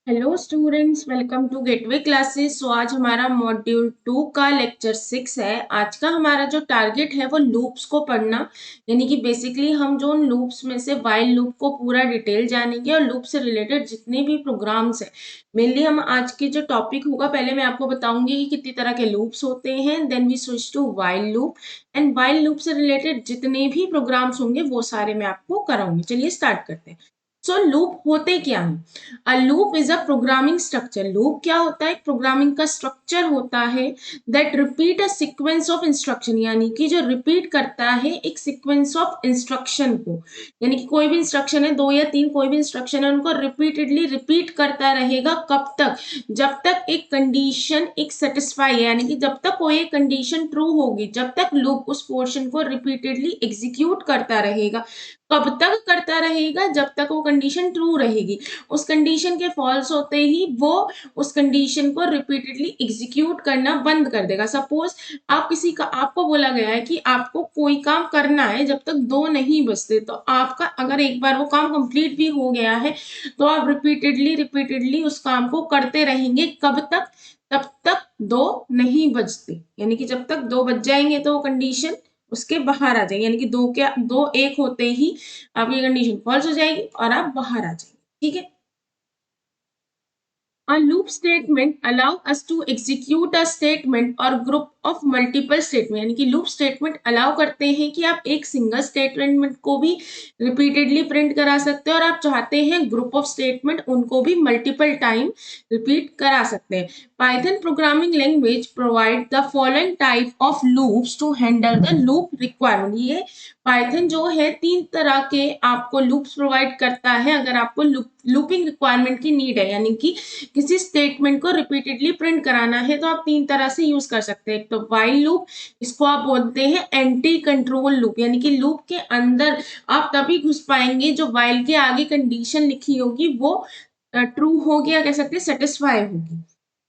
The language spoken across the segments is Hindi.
Hello students, welcome to Gateway classes. आज हमारा मॉड्यूल 2 का लेक्चर 6 है। आज का हमारा जो टारगेट है वो लूप्स को पढ़ना, यानी कि बेसिकली हम जो उन लूप्स में से वाइल लूप को पूरा डिटेल जानेंगे और लूप से रिलेटेड जितने भी प्रोग्राम्स हैं। मेनली हम आज की जो टॉपिक होगा, पहले मैं आपको बताऊंगी कि कितनी तरह के लूप्स होते हैं, then we switch to while loop and while loop से रिलेटेड जितने भी प्रोग्राम्स होंगे वो सारे मैं आपको कराऊंगी। चलिए स्टार्ट करते हैं। सो लूप होते क्या हैं? A loop is a programming structure. Loop क्या होता है? प्रोग्रामिंग का स्ट्रक्चर होता है that repeat a sequence of instruction, यानी कि जो रिपीट करता है एक सीक्वेंस ऑफ इंस्ट्रक्शन को। यानी कि कोई भी इंस्ट्रक्शन है, दो या तीन कोई भी इंस्ट्रक्शन है, उनको रिपीटेडली रिपीट करता रहेगा। कब तक? जब तक एक कंडीशन एक सेटिस्फाई है, यानी कि जब तक कोई एक कंडीशन ट्रू होगी, जब तक लूप उस पोर्शन को रिपीटेडली एग्जीक्यूट करता रहेगा। कब तक करता रहेगा? जब तक वो कंडीशन ट्रू रहेगी। उस कंडीशन के फॉल्स होते ही वो उस कंडीशन को रिपीटेडली एग्जीक्यूट करना बंद कर देगा। सपोज आप किसी का आपको बोला गया है कि आपको कोई काम करना है जब तक दो नहीं बजते, तो आपका अगर एक बार वो काम कंप्लीट भी हो गया है तो आप रिपीटेडली रिपीटेडली उस काम को करते रहेंगे। कब तक? तब तक दो नहीं बजते, यानी कि जब तक दो बज जाएंगे तो वो कंडीशन उसके बाहर आ जाएगी, यानी कि दो क्या दो एक होते ही आपकी कंडीशन फॉल्स हो जाएगी और आप बाहर आ जाएंगे। ठीक है। A loop statement allow us to execute a statement or group of multiple statement, यानी कि लूप स्टेटमेंट अलाउ करते हैं कि आप एक सिंगल स्टेटमेंट को भी रिपीटेडली प्रिंट करा सकते हैं और आप चाहते हैं ग्रुप ऑफ स्टेटमेंट उनको भी मल्टीपल टाइम रिपीट करा सकते हैं। Python programming language provide the following type of loops to handle the loop requirement. ये पाइथन जो है तीन तरह के आपको लूप्स प्रोवाइड करता है अगर आपको लूपिंग रिक्वायरमेंट की नीड है, यानी कि किसी स्टेटमेंट को रिपीटेडली प्रिंट कराना है तो आप तीन तरह से यूज कर सकते हैं। एक तो वाइल लूप, इसको आप बोलते हैं एंटी कंट्रोल लूप, यानी कि लूप के अंदर आप तभी घुस पाएंगे जो वाइल के आगे कंडीशन लिखी होगी वो ट्रू होगी या कह सकते हैं सेटिस्फाई होगी।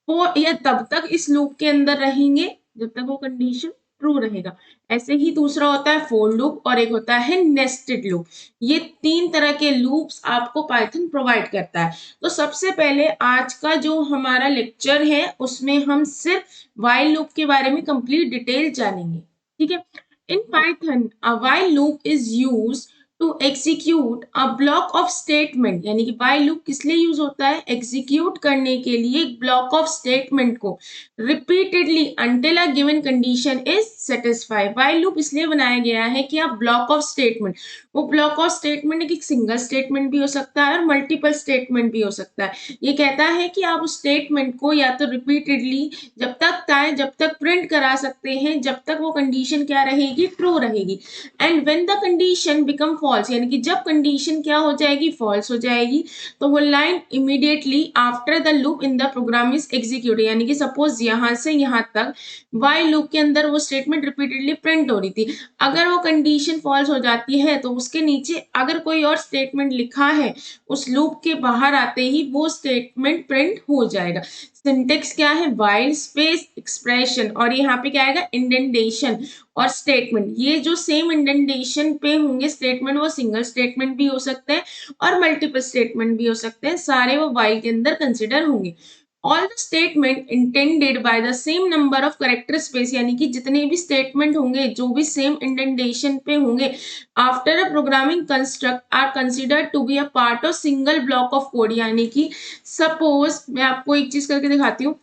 वो या तब तक इस लूप के अंदर रहेंगे जब तक वो कंडीशन ट्रू रहेगा। ऐसे ही दूसरा होता है फोर लूप और एक होता है नेस्टेड लूप। ये तीन तरह के लूप्स आपको पाइथन प्रोवाइड करता है। तो सबसे पहले आज का जो हमारा लेक्चर है उसमें हम सिर्फ वाइल लूप के बारे में कंप्लीट डिटेल जानेंगे। ठीक है। In Python a while loop is used to execute a block of statement, यानी कि वाइल लूप किस लिए यूज होता है? एग्जीक्यूट करने के लिए एक ब्लॉक ऑफ स्टेटमेंट को repeatedly until a given condition is satisfy. While loop इसलिए बनाया गया है कि आप ब्लॉक ऑफ स्टेटमेंट, वो ब्लॉक ऑफ स्टेटमेंट एक सिंगल स्टेटमेंट भी हो सकता है और मल्टीपल स्टेटमेंट भी हो सकता है। ये कहता है कि आप उस स्टेटमेंट को या तो रिपीटेडली जब तक चाहे जब तक प्रिंट करा सकते हैं जब तक वो कंडीशन क्या रहेगी? ट्रू रहेगी। And when the condition become false, यानी कि जब कंडीशन क्या हो जाएगी? फॉल्स हो जाएगी, तो वो line immediately after the loop in the program is execute, यानी कि सपोज यहां से यहां तक वाइल लूप के अंदर वो स्टेटमेंट रिपीटेडली प्रिंट हो रही थी। अगर वो कंडीशन फॉल्स हो जाती है तो उसके नीचे अगर कोई और स्टेटमेंट लिखा है उस लूप के बाहर आते ही वो स्टेटमेंट प्रिंट हो जाएगा। सिंटेक्स क्या है? वाइल स्पेस एक्सप्रेशन, और यहाँ पे क्या आएगा? इंडेंटेशन और स्टेटमेंट। ये जो सेम इंडेंटेशन पे होंगे स्टेटमेंट, वो सिंगल स्टेटमेंट भी हो सकते हैं और मल्टीपल स्टेटमेंट भी हो सकते हैं, सारे वो वाइल के अंदर कंसिडर होंगे। All the statement intended by the same number of character space, यानी कि जितने भी स्टेटमेंट होंगे जो भी सेम इंडेंटेशन पे होंगे after a programming construct are considered to be a part of single block of code. यानी कि सपोज मैं आपको एक चीज करके दिखाती हूँ।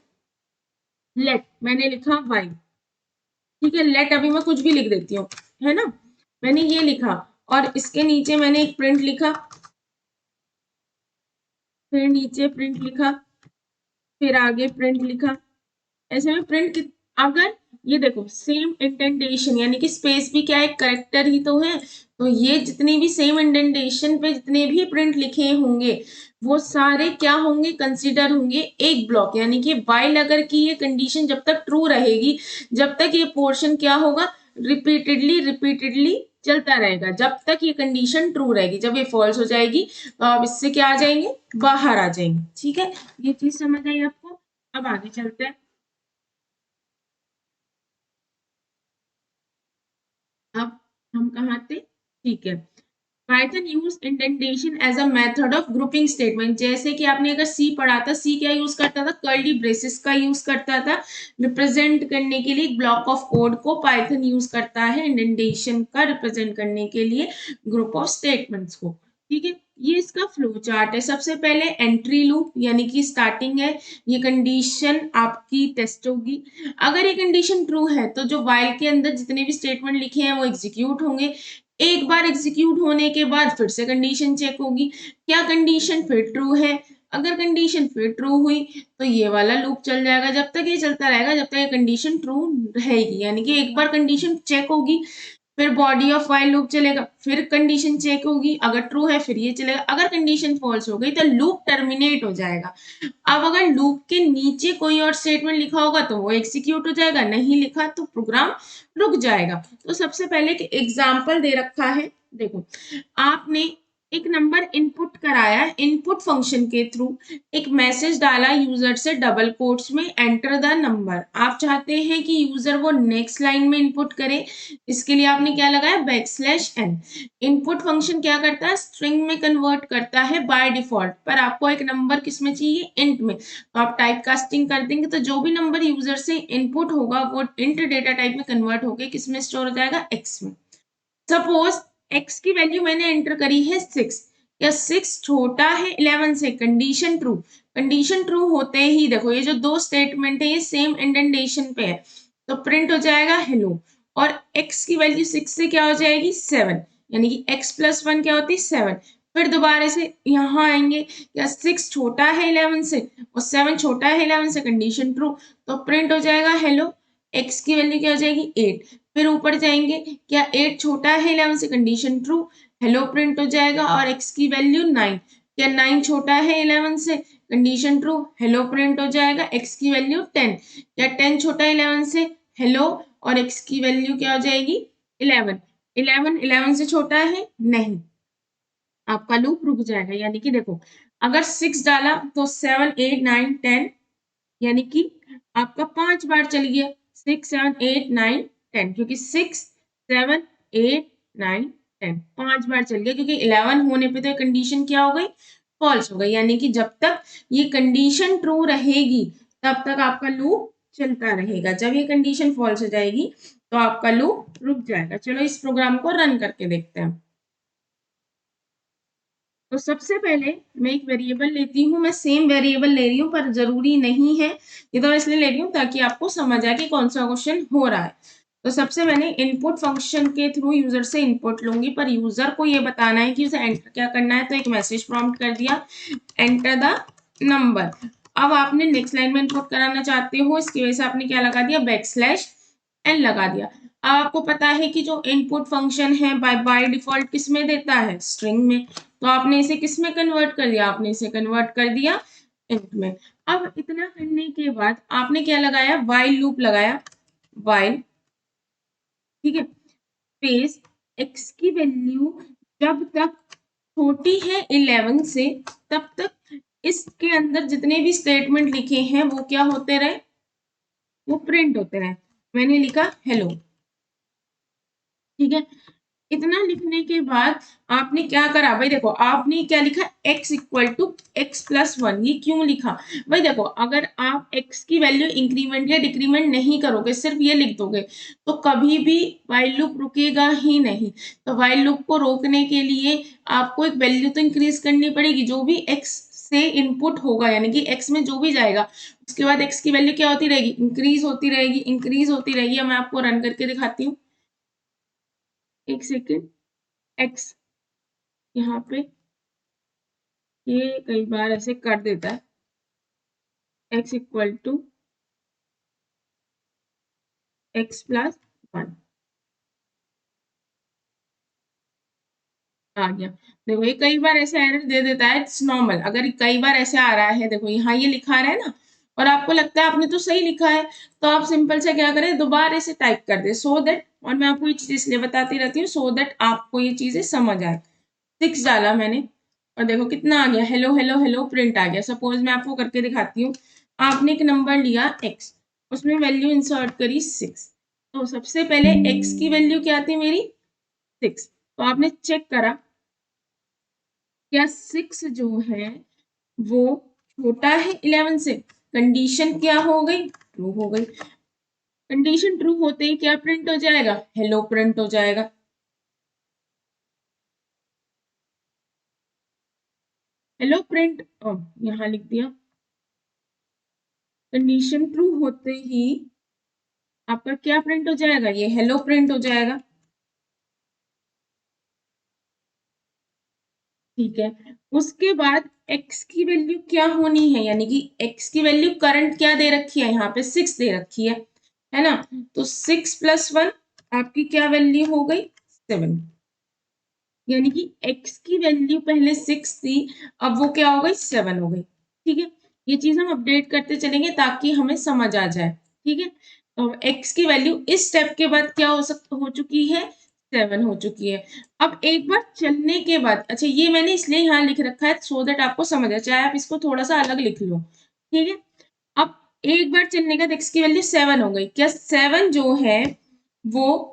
लेट मैंने लिखा वाई, ठीक है। लेट अभी मैं कुछ भी लिख देती हूँ, है ना। मैंने ये लिखा और इसके नीचे मैंने एक प्रिंट लिखा, फिर नीचे प्रिंट लिखा, फिर आगे प्रिंट लिखा। ऐसे में प्रिंट अगर ये देखो सेम इंडेंटेशन, यानी कि स्पेस भी क्या एक करेक्टर ही तो है, तो ये जितनी भी सेम इंडेंटेशन पे जितने भी प्रिंट लिखे होंगे वो सारे क्या होंगे? कंसीडर होंगे एक ब्लॉक। यानी कि वाइल अगर की ये कंडीशन जब तक ट्रू रहेगी, जब तक ये पोर्शन क्या होगा? रिपीटेडली रिपीटेडली चलता रहेगा जब तक ये कंडीशन ट्रू रहेगी। जब ये फॉल्स हो जाएगी तो आप इससे क्या आ जाएंगे? बाहर आ जाएंगे। ठीक है, ये चीज समझ आई आपको? अब आगे चलते हैं। अब हम कहाँ थे? ठीक है। Python use indentation as a method of grouping statement. जैसे कि आपने अगर सी पढ़ा था, सी क्या यूज करता था, कर्ली ब्रेसेस का यूज करता था रिप्रेजेंट करने के लिए। ब्लॉक ऑफ कोड को पाइथन यूज करता है इंडेंटेशन का रिप्रेजेंट करने के लिए ग्रुप ऑफ स्टेटमेंट्स को। ठीक है, ये इसका फ्लो चार्ट है। सबसे पहले एंट्री लूप यानी कि स्टार्टिंग है, ये कंडीशन आपकी टेस्ट होगी। अगर ये कंडीशन ट्रू है तो जो वाइल के अंदर जितने भी स्टेटमेंट लिखे हैं वो एग्जीक्यूट होंगे। एक बार एग्जीक्यूट होने के बाद फिर से कंडीशन चेक होगी, क्या कंडीशन फिर ट्रू है। अगर कंडीशन फिर ट्रू हुई तो ये वाला लूप चल जाएगा, जब तक ये चलता रहेगा जब तक ये कंडीशन ट्रू रहेगी। यानी कि एक बार कंडीशन चेक होगी, फिर बॉडी ऑफ वाइल लूप चलेगा, फिर कंडीशन चेक होगी, अगर ट्रू है फिर ये चलेगा। अगर कंडीशन फॉल्स हो गई तो लूप टर्मिनेट हो जाएगा। अब अगर लूप के नीचे कोई और स्टेटमेंट लिखा होगा तो वो एग्जीक्यूट हो जाएगा, नहीं लिखा तो प्रोग्राम रुक जाएगा। तो सबसे पहले एक एग्जाम्पल दे रखा है, देखो आपने एक नंबर इनपुट कराया, इनपुट फंक्शन के थ्रू एक मैसेज डाला यूजर से डबल कोट्स में एंटर द नंबर। आप चाहते हैं कि यूजर वो नेक्स्ट लाइन में इनपुट करे, इसके लिए आपने क्या लगाया, बैकस्लैश n। इनपुट फंक्शन क्या करता है, स्ट्रिंग में कन्वर्ट करता है बाय डिफॉल्ट, पर आपको एक नंबर किस में चाहिए, इंट में। तो आप टाइप कास्टिंग कर देंगे तो जो भी नंबर यूजर से इनपुट होगा वो इंट डेटा टाइप में कन्वर्ट होकर किस में स्टोर हो जाएगा, x में। सपोज x की वैल्यू मैंने एंटर करी है 6, या 6 छोटा है 11 से, कंडीशन ट्रू। कंडीशन ट्रू होते ही देखो ये जो दो स्टेटमेंट है ये सेम इंडेंटेशन पे है, तो प्रिंट हो जाएगा हेलो। और x की वैल्यू 6 से क्या हो जाएगी, 7, यानी कि x प्लस 1 क्या होती है, 7। फिर दोबारा से यहाँ आएंगे, या 6 छोटा है 11 से और 7 छोटा है 11 से, कंडीशन ट्रू, तो प्रिंट हो जाएगा हेलो। x की वैल्यू क्या हो जाएगी, 8। फिर ऊपर जाएंगे, क्या 8 छोटा है 11 से, कंडीशन ट्रू, हेलो प्रिंट हो जाएगा। और x की वैल्यू 9, क्या 9 छोटा है 11 से, कंडीशन ट्रू, हेलो प्रिंट हो जाएगा। x की वैल्यू 10, क्या 10 छोटा है 11 से, हेलो। और x की वैल्यू क्या हो जाएगी, 11। 11 से छोटा है नहीं, आपका लूप रुक जाएगा। यानी कि देखो अगर 6 डाला तो 7 8 9 10, यानी कि आपका 5 बार चल गया, 6 7 8 9 10, क्योंकि 6 7 8 9 10 5 बार चल गया, क्योंकि 11 होने पे तो कंडीशन क्या हो गई, फॉल्स हो गई। यानी कि जब तक ये कंडीशन ट्रू रहेगी तब तक आपका लूप चलता रहेगा। जब ये कंडीशन फॉल्स हो जाएगी तो आपका लूप रुक जाएगा। चलो इस प्रोग्राम को रन करके देखते हैं। तो सबसे पहले मैं एक वेरिएबल लेती हूँ, मैं सेम वेरिएबल ले रही हूँ पर जरूरी नहीं है, ये तो मैं इसलिए ले रही हूँ ताकि आपको समझ आए कि कौन सा क्वेश्चन हो रहा है। तो सबसे मैंने इनपुट फंक्शन के थ्रू यूजर से इनपुट लूंगी, पर यूजर को ये बताना है कि उसे एंटर क्या करना है, तो एक मैसेज प्रॉम्प्ट कर दिया, एंटर द नंबर। अब आपने नेक्स्ट लाइन में इनपुट कराना चाहते हो, इसकी वजह से आपने क्या लगा दिया, बैकस्लैश एन लगा दिया। अब आपको पता है कि जो इनपुट फंक्शन है बाय डिफॉल्ट किस में देता है, स्ट्रिंग में, तो आपने इसे किस में कन्वर्ट कर दिया, आपने इसे कन्वर्ट कर दिया इंट में। अब इतना करने के बाद आपने क्या लगाया, वाइल लूप लगाया, वाइल, ठीक है, स्पेस x की वैल्यू जब तक छोटी है 11 से तब तक इसके अंदर जितने भी स्टेटमेंट लिखे हैं वो क्या होते रहे, वो प्रिंट होते रहे। मैंने लिखा हेलो, ठीक है। इतना लिखने के बाद आपने क्या करा, भाई देखो आपने क्या लिखा, x equal to X plus 1। ये क्यों लिखा, भाई देखो अगर आप x की वैल्यू इंक्रीमेंट या डिक्रीमेंट नहीं करोगे, सिर्फ ये लिख दोगे, तो कभी भी वाइल लूप रुकेगा ही नहीं। तो वाइल लूप को रोकने के लिए आपको एक वैल्यू तो इंक्रीज करनी पड़ेगी, जो भी x से इनपुट होगा यानी कि x में जो भी जाएगा उसके बाद x की वैल्यू क्या होती रहेगी, इंक्रीज होती रहेगी, इंक्रीज होती रहेगी। मैं आपको रन करके दिखाती हूँ, एक सेकेंड। x यहाँ पे ये कई बार ऐसे कर देता है, x equal to X plus 1 आ गया। देखो ये कई बार ऐसे एरर दे देता है, इट्स नॉर्मल। अगर कई बार ऐसे आ रहा है, देखो यहाँ ये लिखा रहा है ना, और आपको लगता है आपने तो सही लिखा है, तो आप सिंपल से क्या करें, दोबारा से टाइप कर दे, सो दैट, और मैं आपको ये चीज इसलिए बताती रहती हूँ सो दैट आपको ये चीजें समझ आए। 6 डाला मैंने और देखो कितना आ गया, हेलो हेलो हेलो प्रिंट आ गया। सपोज मैं आपको करके दिखाती हूँ, आपने एक नंबर लिया x, उसमें वैल्यू इंसर्ट करी 6, तो सबसे पहले x की वैल्यू क्या थी मेरी, 6, तो आपने चेक करा क्या 6 जो है वो छोटा है 11 से? कंडीशन क्या हो गई? ट्रू हो गई। कंडीशन ट्रू होते ही क्या प्रिंट हो जाएगा? हेलो प्रिंट हो जाएगा। हेलो प्रिंट यहाँ लिख दिया। कंडीशन ट्रू होते ही आपका क्या प्रिंट हो जाएगा? ये हेलो प्रिंट हो जाएगा। ठीक है, उसके बाद x की वैल्यू क्या होनी है, यानी कि x की वैल्यू करंट क्या दे रखी है? यहाँ पे 6 दे रखी है ना? तो 6 + 1 आपकी क्या वैल्यू हो गई? 7। यानी कि x की वैल्यू पहले 6 थी, अब वो क्या हो गई? 7 हो गई। ठीक है, ये चीज हम अपडेट करते चलेंगे ताकि हमें समझ आ जाए। ठीक है, तो x की वैल्यू इस स्टेप के बाद क्या हो चुकी है? 7 हो चुकी है। अब एक बार चलने के बाद, अच्छा ये मैंने इसलिए यहाँ लिख रखा है सो दैट आपको समझ आए, चाहे आप इसको थोड़ा सा अलग लिख लो। ठीक है, अब एक बार चलने के बाद x की वैल्यू 7 हो गई। क्या 7 जो है वो,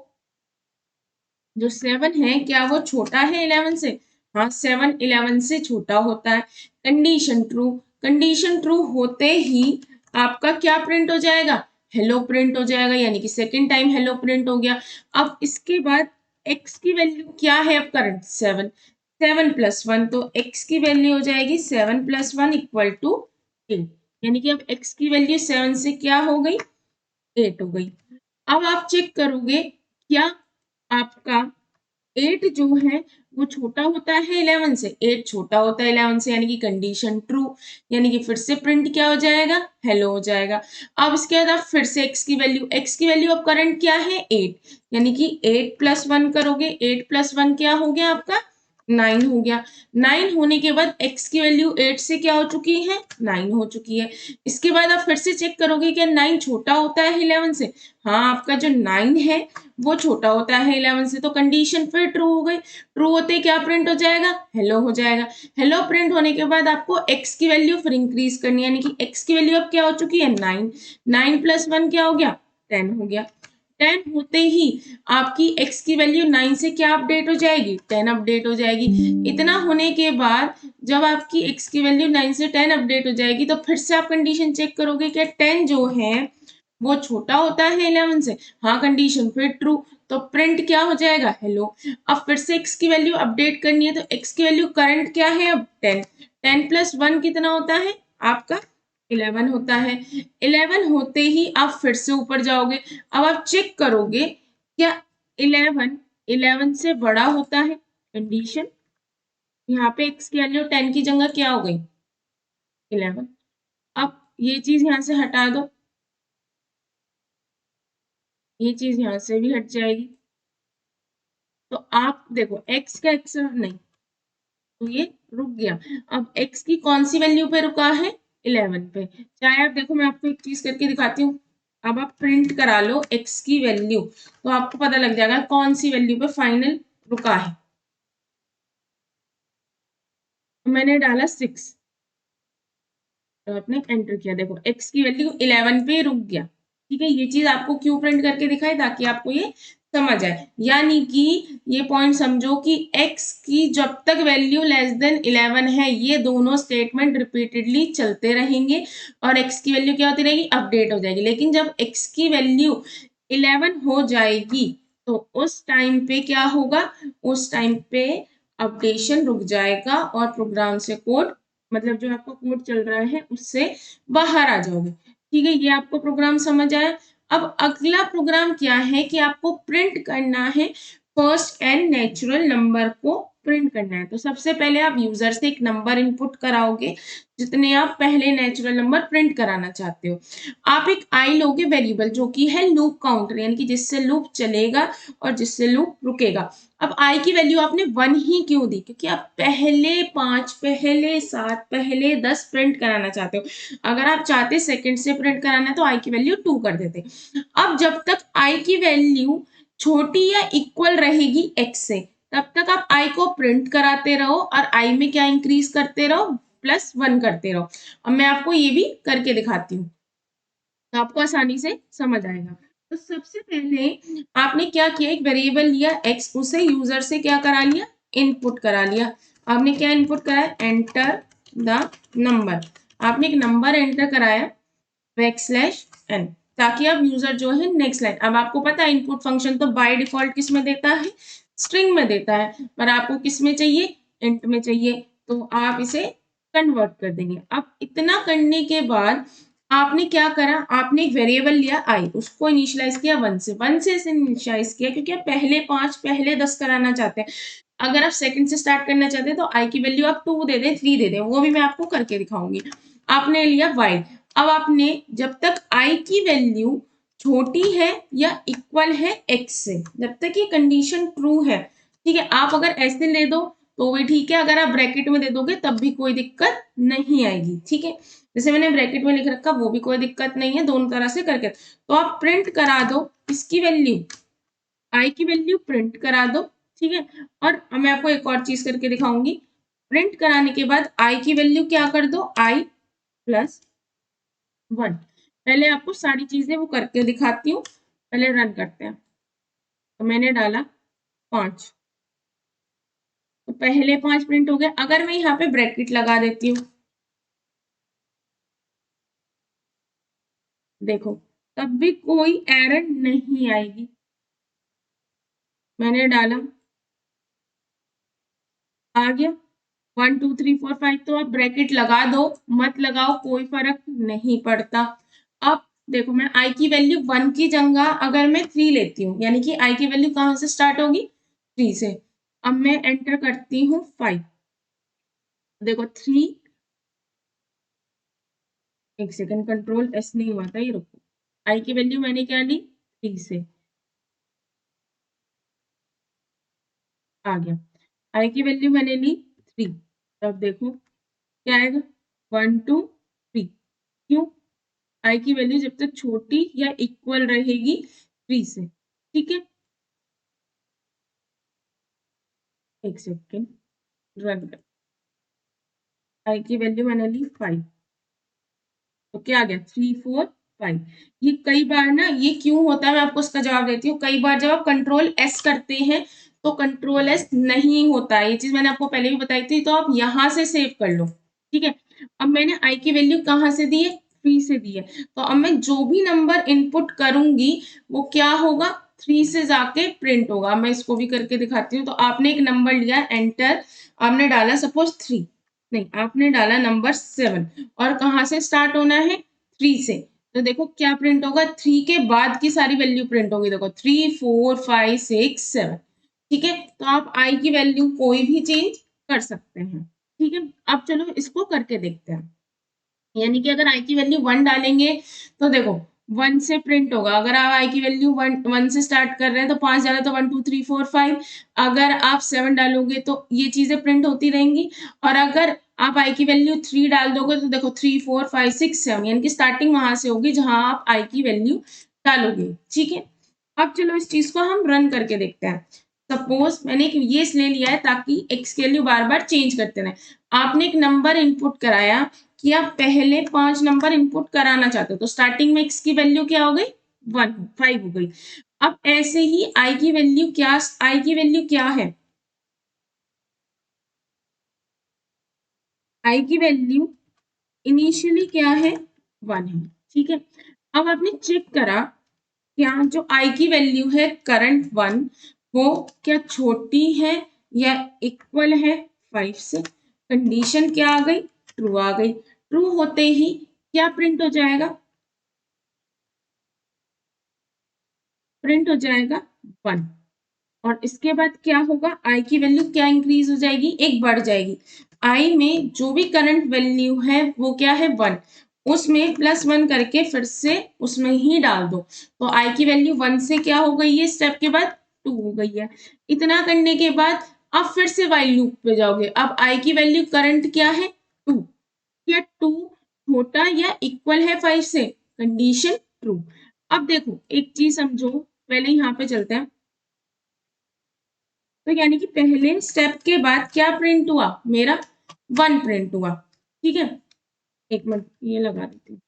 जो 7 है क्या वो छोटा है 11 से? हाँ, 7 11 से छोटा होता है। Condition true. कंडीशन ट्रू होते ही आपका क्या प्रिंट हो जाएगा? हेलो प्रिंट हो जाएगा, यानी कि सेकेंड टाइम हेलो प्रिंट हो गया। अब इसके बाद x की वैल्यू क्या है? अब करंट 7, 7 + 1, तो x की वैल्यू हो जाएगी 7 + 1 = 8। यानी कि अब x की वैल्यू 7 से क्या हो गई? 8 हो गई। अब आप चेक करोगे क्या आपका 8 जो है वो छोटा होता है 11 से? 8 छोटा होता है 11 से, यानी कि कंडीशन ट्रू। यानी कि फिर से प्रिंट क्या हो जाएगा? हेलो हो जाएगा। अब इसके बाद आप फिर से x की वैल्यू अब करंट क्या है? 8, यानी कि 8 + 1 करोगे, 8 + 1 क्या हो गया आपका? 9 हो गया। 9 होने के बाद x की वैल्यू 8 से क्या हो चुकी है? 9 हो चुकी है। इसके बाद आप फिर से चेक करोगे क्या 9 छोटा होता है 11 से? हाँ, आपका जो 9 है वो छोटा होता है 11 से, तो कंडीशन फिर ट्रू हो गई। ट्रू होते ही क्या प्रिंट हो जाएगा? हेलो हो जाएगा। हेलो प्रिंट होने के बाद आपको x की वैल्यू फिर इंक्रीज करनी है, यानी कि x की वैल्यू अब क्या हो चुकी है? 9। 9 + 1 क्या हो गया? 10 हो गया। 10 होते ही आपकी x की वैल्यू 9 से क्या अपडेट हो जाएगी? 10 अपडेट हो जाएगी। इतना होने के बाद जब आपकी x की वैल्यू 9 से 10 अपडेट हो जाएगी तो फिर से आप कंडीशन चेक करोगे कि 10 जो है वो छोटा होता है 11 से? हाँ, कंडीशन फिर ट्रू, तो प्रिंट क्या हो जाएगा? हेलो। अब फिर से x की वैल्यू अपडेट करनी है, तो x की वैल्यू करंट क्या है अब? 10। 10 + 1 कितना होता है आपका? 11 होता है। 11 होते ही आप फिर से ऊपर जाओगे। अब आप चेक करोगे क्या 11 11 से बड़ा होता है? कंडीशन, यहाँ पे x की वैल्यू 10 की जगह क्या हो गई? 11। अब ये चीज यहाँ से हटा दो, ये चीज यहाँ से भी हट जाएगी। तो आप देखो x का x नहीं, तो ये रुक गया। अब x की कौन सी वैल्यू पे रुका है? 11 पे। चाहे आप देखो, मैं आपको एक चीज करके दिखाती हूँ। अब आप प्रिंट करा लो x की वैल्यू, तो आपको पता लग जाएगा कौन सी वैल्यू पे फाइनल रुका है। तो मैंने डाला 6, तो आपने एंटर किया, देखो x की वैल्यू 11 पे रुक गया। ठीक है, ये चीज आपको क्यों प्रिंट करके दिखाई, ताकि आपको ये समझ आए। यानी कि ये पॉइंट समझो कि x की जब तक वैल्यू लेस देन 11 है, ये दोनों स्टेटमेंट रिपीटेडली चलते रहेंगे और x की वैल्यू क्या होती रहेगी? अपडेट हो जाएगी। लेकिन जब x की वैल्यू 11 हो जाएगी तो उस टाइम पे क्या होगा? उस टाइम पे अपडेशन रुक जाएगा और प्रोग्राम से कोड, मतलब जो आपका कोड चल रहा है उससे बाहर आ जाओगे। ठीक है, ये आपको प्रोग्राम समझ आया। अब अगला प्रोग्राम क्या है कि आपको प्रिंट करना है फर्स्ट एंड नेचुरल नंबर को प्रिंट करना है। तो सबसे पहले आप यूजर से एक नंबर इनपुट कराओगे, जितने आप पहले नेचुरल नंबर प्रिंट कराना चाहते हो। आप एक आई लोगे वेरिएबल, जो कि है लूप काउंटर, यानी कि जिससे लूप चलेगा और जिससे लूप रुकेगा। अब आई की वैल्यू आपने 1 ही क्यों दी? क्योंकि आप पहले 5, पहले 7, पहले 10 प्रिंट कराना चाहते हो। अगर आप चाहते सेकंड से प्रिंट कराना है तो आई की वैल्यू 2 कर देते। अब जब तक आई की वैल्यू छोटी या इक्वल रहेगी x से, तब तक आप आई को प्रिंट कराते रहो और आई में क्या इंक्रीज करते रहो? +1 करते रहो। अब मैं आपको ये भी करके दिखाती हूँ, तो आपको आसानी से समझ आएगा। तो सबसे पहले आपने क्या किया, एक वेरिएबल लिया x, उसे यूजर से क्या करा लिया? इनपुट करा लिया। आपने क्या इनपुट कराया, एंटर द नंबर, आपने एक नंबर एंटर कराया \n, ताकि अब यूजर जो है नेक्स्ट लाइन, अब आपको पता है इनपुट फंक्शन तो बाय डिफॉल्ट किस में देता है, स्ट्रिंग में देता है, पर आपको किस में चाहिए, इंट में चाहिए, तो आप इसे कन्वर्ट कर देंगे। अब इतना करने के बाद आपने क्या करा, आपने एक वेरिएबल लिया आई, उसको इनिशियलाइज किया 1 से इसे इनिशियलाइज किया, क्योंकि आप पहले 5 पहले 10 कराना चाहते हैं। अगर आप सेकंड से स्टार्ट करना चाहते हैं तो आई की वैल्यू आप 2 दे दें, 3 दे दें, वो भी मैं आपको करके दिखाऊंगी। आपने लिया वाइल, अब आपने जब तक आई की वैल्यू छोटी है या इक्वल है x से, जब तक ये कंडीशन ट्रू है, ठीक है, आप अगर ऐसे ले दो तो भी ठीक है, अगर आप ब्रैकेट में दे दोगे तब भी कोई दिक्कत नहीं आएगी, ठीक है। जैसे मैंने ब्रैकेट में लिख रखा, वो भी कोई दिक्कत नहीं है, दोनों तरह से करके तो आप प्रिंट करा दो इसकी वैल्यू, आई की वैल्यू प्रिंट करा दो, ठीक है। और मैं आपको एक और चीज करके दिखाऊंगी, प्रिंट कराने के बाद आई की वैल्यू क्या कर दो, i + 1। पहले आपको सारी चीजें वो करके दिखाती हूँ, पहले रन करते हैं। तो मैंने डाला 5, तो पहले 5 प्रिंट हो गया। अगर मैं यहाँ पे ब्रैकेट लगा देती हूँ, देखो तब भी कोई एरर नहीं आएगी। मैंने डाला, आ गया 1 2 3 4 5, तो आप ब्रैकेट लगा दो मत लगाओ कोई फर्क नहीं पड़ता। अब देखो मैं आई की वैल्यू 1 की जगह अगर मैं 3 लेती हूँ, यानी कि आई की वैल्यू कहाँ से स्टार्ट होगी, 3 से। अब मैं एंटर करती हूँ 5, देखो 3, एक सेकंड कंट्रोल एस नहीं हुआ था, ये रुको, आई की वैल्यू मैंने क्या ली, 3 से, आ गया। आई की वैल्यू मैंने ली 3, अब देखो क्या आएगा, 1 2 3, क्यों, आई की वैल्यू जब तक छोटी या इक्वल रहेगी 3 से, ठीक है। एक सेकेंड, रन कर, आई की वैल्यू मैंने ली 5, तो क्या आ गया 3 4 5। ये कई बार ना ये क्यों होता है, मैं आपको उसका जवाब देती हूँ। कई बार जब आप कंट्रोल एस करते हैं तो कंट्रोल एस नहीं होता है, ये चीज मैंने आपको पहले भी बताई थी, तो आप यहाँ से सेव कर लो, ठीक है। अब मैंने आई की वैल्यू कहाँ से दी है, 3 से दी है, तो अब मैं जो भी नंबर इनपुट करूंगी वो क्या होगा, 3 से जाके प्रिंट होगा। मैं इसको भी करके दिखाती हूँ। तो आपने एक नंबर लिया, एंटर, आपने डाला सपोज 3, नहीं आपने डाला नंबर 7, और कहाँ से स्टार्ट होना है, 3 से, तो देखो क्या प्रिंट होगा, 3 के बाद की सारी वैल्यू प्रिंट होगी, देखो 3 4 5 6 7, ठीक है। तो आप आई की वैल्यू कोई भी चेंज कर सकते हैं, ठीक है। अब चलो इसको करके देखते हैं, यानी कि अगर आई की वैल्यू 1 डालेंगे तो देखो 1 से प्रिंट होगा। अगर आप आई की वैल्यू 1 से स्टार्ट कर रहे हैं तो 5 डाला तो 1 2 3 4 5, अगर आप 7 डालोगे तो ये चीजें प्रिंट होती रहेंगी, और अगर आप आई की वैल्यू 3 डाल दोगे तो देखो 3 4 5 6 7, यानी कि स्टार्टिंग वहां से होगी जहां आप आई की वैल्यू डालोगे, ठीक है। अब चलो इस चीज को हम रन करके देखते हैं। सपोज मैंने एक ये ले लिया है ताकि एक्स की वैल्यू बार बार चेंज करते रहे। आपने एक नंबर इनपुट कराया कि आप पहले 5 नंबर इनपुट कराना चाहते हो, तो स्टार्टिंग में x की वैल्यू क्या हो गई, 5 हो गई। अब ऐसे ही i की वैल्यू क्या, i की वैल्यू क्या है, i की वैल्यू इनिशियली क्या है, 1 है, ठीक है। अब आपने चेक करा क्या जो i की वैल्यू है करंट 1, वो क्या छोटी है या इक्वल है 5 से, कंडीशन क्या आ गई, ट्रू आ गई। ट्रू होते ही क्या प्रिंट हो जाएगा, प्रिंट हो जाएगा 1, और इसके बाद क्या होगा, आई की वैल्यू क्या इंक्रीज हो जाएगी, एक बढ़ जाएगी। आई में जो भी करंट वैल्यू है वो क्या है, 1, उसमें +1 करके फिर से उसमें ही डाल दो, तो आई की वैल्यू 1 से क्या हो गई है, स्टेप के बाद 2 हो गई है। इतना करने के बाद अब फिर से वाइल लूप पे जाओगे। अब आई की वैल्यू करंट क्या है, 2, या 2 छोटा या इक्वल है 5 से, कंडीशन ट्रू। अब देखो एक चीज समझो, पहले यहाँ पे चलते हैं। तो यानी कि पहले स्टेप के बाद क्या प्रिंट हुआ, मेरा 1 प्रिंट हुआ, ठीक है। एक मिनट ये लगा देती हूँ,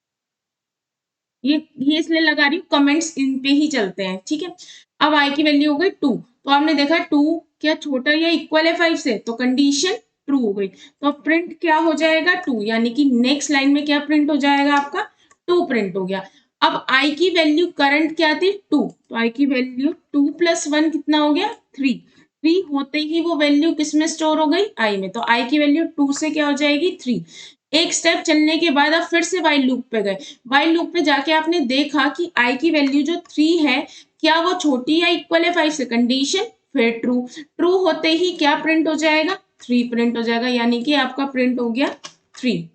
ये इसलिए लगा रही हूँ, कमेंट्स इन पे ही चलते हैं, ठीक है। अब आई की वैल्यू हो गई 2, तो आपने देखा 2 क्या छोटा या इक्वल है 5 से, तो कंडीशन ट्रू हो गई, तो अब प्रिंट क्या हो जाएगा 2, यानी कि नेक्स्ट लाइन में क्या प्रिंट हो जाएगा आपका 2 प्रिंट हो गया। अब आई की वैल्यू करंट क्या थी 2, तो आई की वैल्यू 2 + 1 कितना हो गया 3, 3 होते ही वो वैल्यू किस में स्टोर हो गई आई में, तो आई की वैल्यू 2 से क्या हो जाएगी 3। एक स्टेप चलने के बाद आप फिर से वाइल लूप पे गए, वाइल लूप पे जाके आपने देखा कि आई की वैल्यू जो 3 है क्या वो छोटी या इक्वल है 5 से, कंडीशन फिर ट्रू, ट्रू होते ही क्या प्रिंट हो जाएगा 3 प्रिंट हो जाएगा, यानी कि आपका प्रिंट हो गया 3।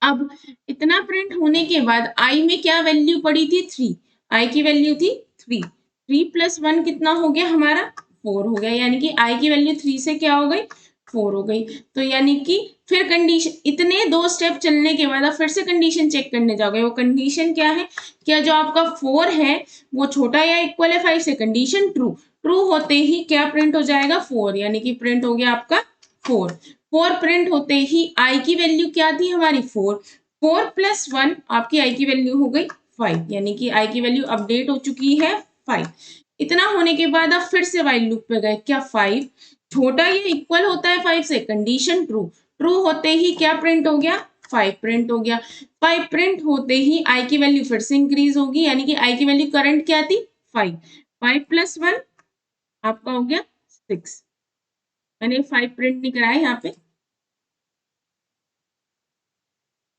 अब इतना प्रिंट होने के बाद आई में क्या वैल्यू पड़ी थी 3, आई की वैल्यू थी 3, 3 + 1 कितना हो गया हमारा 4 हो गया, यानी कि आई की वैल्यू 3 से क्या हो गई 4 हो गई। तो यानी कि फिर कंडीशन, इतने 2 स्टेप चलने के बाद आप फिर से कंडीशन चेक करने जाओगे, वो कंडीशन क्या है, क्या जो आपका 4 है वो छोटा या इक्वल है 5 से, कंडीशन ट्रू, ट्रू होते ही क्या प्रिंट हो जाएगा 4, यानी कि प्रिंट हो गया आपका 4। 4 प्रिंट होते ही आई की वैल्यू क्या थी हमारी 4, 4 + 1 आपकी आई की वैल्यू हो गई 5, यानी कि आई की वैल्यू अपडेट हो चुकी है 5। इतना होने के बाद आप फिर से वाइल लूप पे गए, क्या 5 छोटा या इक्वल होता है 5 से, कंडीशन ट्रू, ट्रू होते ही क्या प्रिंट हो गया 5 प्रिंट हो गया। 5 प्रिंट होते ही आई की वैल्यू फिर से इंक्रीज होगी, यानी कि आई की वैल्यू करंट क्या थी 5, 5 + 1 आपका हो गया 6, मैंने 5 प्रिंट नहीं कराया यहाँ पे,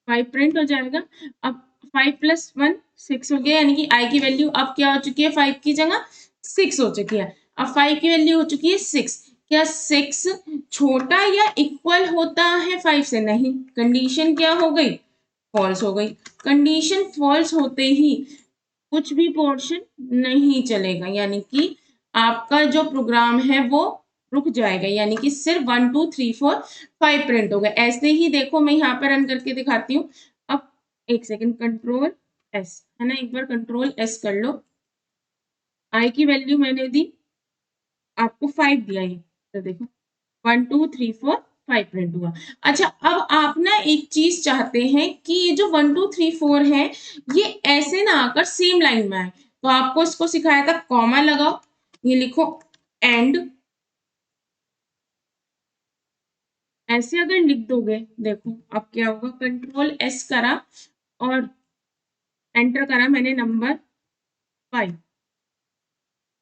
5 प्रिंट हो जाएगा। अब 5 + 1 6 हो गया, यानी कि आई की वैल्यू अब क्या हो चुकी है 5 की जगह 6 हो चुकी है। अब 5 की वैल्यू हो चुकी है 6, क्या 6 छोटा या इक्वल होता है 5 से, नहीं, कंडीशन क्या हो गई फॉल्स हो गई। कंडीशन फॉल्स होते ही कुछ भी पोर्शन नहीं चलेगा, यानी कि आपका जो प्रोग्राम है वो रुक जाएगा, यानी कि सिर्फ 1 2 3 4 5 प्रिंट हो गए। ऐसे ही देखो मैं यहाँ पे रन करके दिखाती हूँ। अब एक सेकंड, कंट्रोल एस है ना, एक बार कंट्रोल एस कर लो, आई की वैल्यू मैंने दी आपको 5 दिया है, तो देखो 1 2 3 4 5 प्रिंट हुआ। अच्छा, अब आप ना एक चीज चाहते हैं कि ये जो 1 2 3 4 है ये ऐसे ना आकर सेम लाइन में आए, तो आपको इसको सिखाया था कॉमा लगाओ, ये लिखो एंड, ऐसे अगर लिख दोगे देखो अब क्या होगा, कंट्रोल एस करा और एंटर करा मैंने नंबर 5,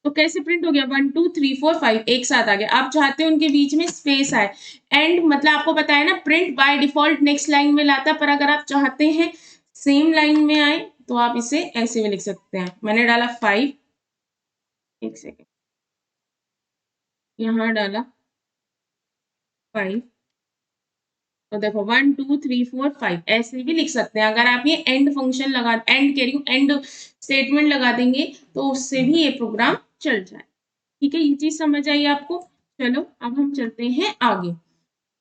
तो कैसे प्रिंट हो गया 1 2 3 4 5 एक साथ आ गया। आप चाहते हो उनके बीच में स्पेस आए, एंड मतलब आपको पता है ना print by default next line में लाता है, पर अगर आप चाहते हैं सेम लाइन में आए तो आप इसे ऐसे भी लिख सकते हैं। मैंने डाला 5, एक सेकेंड, यहाँ डाला 5, तो देखो 1 2 3 4 5 ऐसे भी लिख सकते हैं। अगर आप ये एंड फंक्शन लगा, एंड कह रही हूँ, एंड स्टेटमेंट लगा देंगे तो उससे भी ये प्रोग्राम चल जाए। ठीक है, ये चीज समझ आई आपको। चलो अब हम चलते हैं आगे।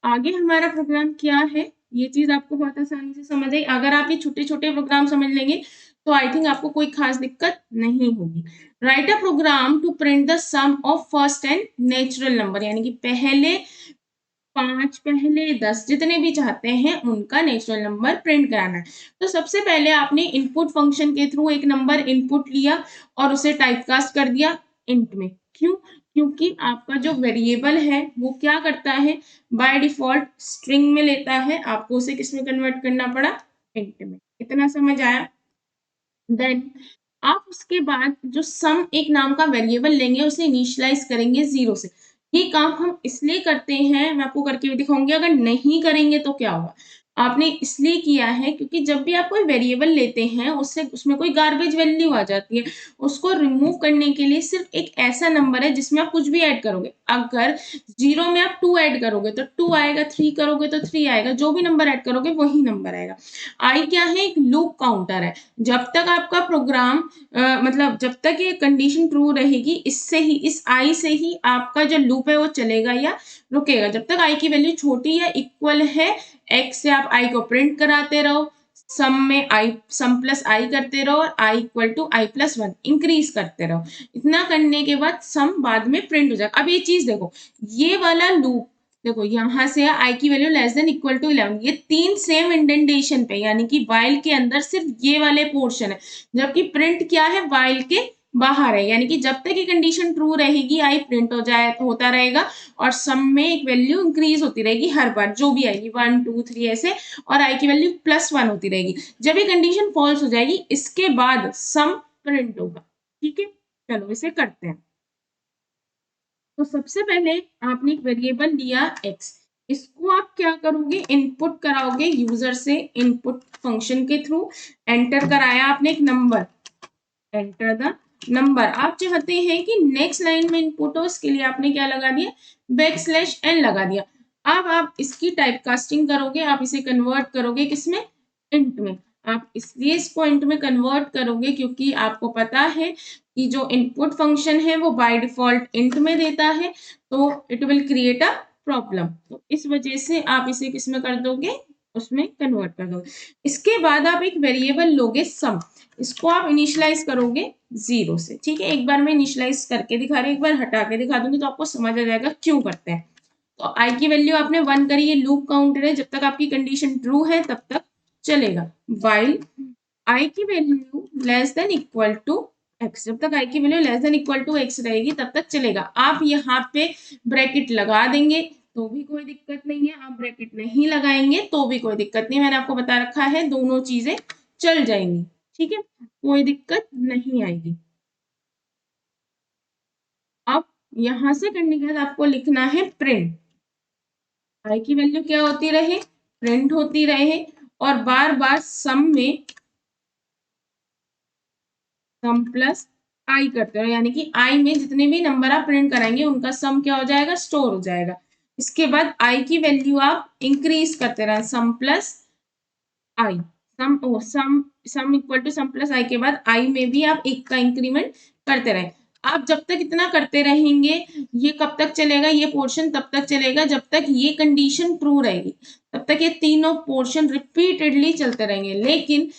आगे हमारा प्रोग्राम क्या है ये चीज आपको बहुत आसानी से समझ आई। अगर आप ये छोटे छोटे प्रोग्राम समझ लेंगे तो आई थिंक आपको कोई खास दिक्कत नहीं होगी। Write a program to print the sum of first and natural number, यानी कि पहले 5 पहले 10 जितने भी चाहते हैं उनका नेचुरल नंबर प्रिंट कराना है। तो सबसे पहले आपने इनपुट फंक्शन के थ्रू एक नंबर इनपुट लिया और उसे टाइपकास्ट कर दिया इंट में। क्यों? क्योंकि आपका जो वेरिएबल है वो क्या करता है, बाय डिफॉल्ट स्ट्रिंग में लेता है, आपको उसे किस में कन्वर्ट करना पड़ा, इंट में। इतना समझ आया? देन आप उसके बाद जो सम एक नाम का वेरिएबल लेंगे उसे इनिशियलाइज करेंगे 0 से। ये काम हम इसलिए करते हैं, मैं आपको करके भी दिखाऊंगी, अगर नहीं करेंगे तो क्या होगा। आपने इसलिए किया है क्योंकि जब भी आप कोई वेरिएबल लेते हैं उससे उसमें कोई गार्बेज वैल्यू आ जाती है, उसको रिमूव करने के लिए सिर्फ एक ऐसा नंबर है जिसमें आप कुछ भी ऐड करोगे। अगर 0 में आप 2 ऐड करोगे तो 2 आएगा, 3 करोगे तो 3 आएगा, जो भी नंबर ऐड करोगे वही नंबर आएगा। आई क्या है, एक लूप काउंटर है। जब तक आपका प्रोग्राम मतलब जब तक ये कंडीशन ट्रू रहेगी, इससे ही, इस आई से ही आपका जो लूप है वो चलेगा या रुकेगा। जब तक आई की वैल्यू छोटी या इक्वल है एक्स से, आप आई को प्रिंट कराते रहो, सम में आई, सम प्लस आई करते रहो और I equal to I + 1 increase करते रहो। इतना करने के बाद सम बाद में प्रिंट हो जाएगा। अब ये चीज देखो, ये वाला लूप देखो, यहां से आई की value less than equal to 11, ये 3 सेम इंडेंटेशन पे, यानी कि वाइल के अंदर सिर्फ ये वाले पोर्शन है, जबकि प्रिंट क्या है वाइल के बाहर है, यानी कि जब तक ये कंडीशन ट्रू रहेगी आई प्रिंट होता रहेगा और सम में एक वैल्यू इंक्रीज होती रहेगी हर बार जो भी आएगी 1 2 3 ऐसे, और आई की वैल्यू +1 होती रहेगी। जब ये कंडीशन फॉल्स हो जाएगी इसके बाद सम प्रिंट होगा। ठीक है, चलो इसे करते हैं। तो सबसे पहले आपने एक वेरिएबल लिया x, इसको आप क्या करोगे, इनपुट कराओगे यूजर से इनपुट फंक्शन के थ्रू। एंटर कराया आपने एक नंबर, एंटर द नंबर। आप चाहते हैं कि नेक्स्ट लाइन में इनपुट हो, इसके लिए आपने क्या लगा दिया, \n लगा दिया। अब आप इसकी टाइप कास्टिंग करोगे, आप इसे कन्वर्ट करोगे किसमें, इंट में। आप इसलिए इसको इंट में कन्वर्ट करोगे क्योंकि आपको पता है कि जो इनपुट फंक्शन है वो बाय डिफॉल्ट इंट में देता है, तो it will create a problem. तो इस वजह से आप इसे किसमें कर दोगे, उसमें कन्वर्ट कर दोगे। इसके बाद आप एक वेरिएबल लोगे सम, इसको आप इनिशियलाइज करोगे 0 से। ठीक है, एक बार मैं इनिशियलाइज करके दिखा रही हूँ, एक बार हटा के दिखा दूंगी तो आपको समझ आ जाएगा क्यों करते हैं। तो आई की वैल्यू आपने 1 करी, ये लूप काउंटर है, जब तक आपकी कंडीशन ट्रू है तब तक चलेगा। वाइल आई की value less than equal to X, जब तक आई की value less than equal to X रहेगी तब तक चलेगा। आप यहाँ पे ब्रैकेट लगा देंगे तो भी कोई दिक्कत नहीं है, आप ब्रैकेट नहीं लगाएंगे तो भी कोई दिक्कत नहीं, मैंने आपको बता रखा है दोनों चीजें चल जाएंगी। ठीक है, कोई दिक्कत नहीं आएगी। अब यहां से करने के बाद आपको लिखना है प्रिंट, आई की वैल्यू क्या होती रहे, प्रिंट होती रहे, और बार बार सम में सम प्लस आई करते रहो, यानी कि आई में जितने भी नंबर आप प्रिंट कराएंगे उनका सम क्या हो जाएगा, स्टोर हो जाएगा। इसके बाद आई की वैल्यू आप इंक्रीज करते रहे, sum plus i, sum equal to sum plus i के बाद आई में भी आप एक का इंक्रीमेंट करते रहे। आप जब तक इतना करते रहेंगे, ये कब तक चलेगा, ये पोर्शन तब तक चलेगा जब तक ये कंडीशन ट्रू रहेगी, तब तक ये तीनों पोर्शन रिपीटेडली चलते रहेंगे। लेकिन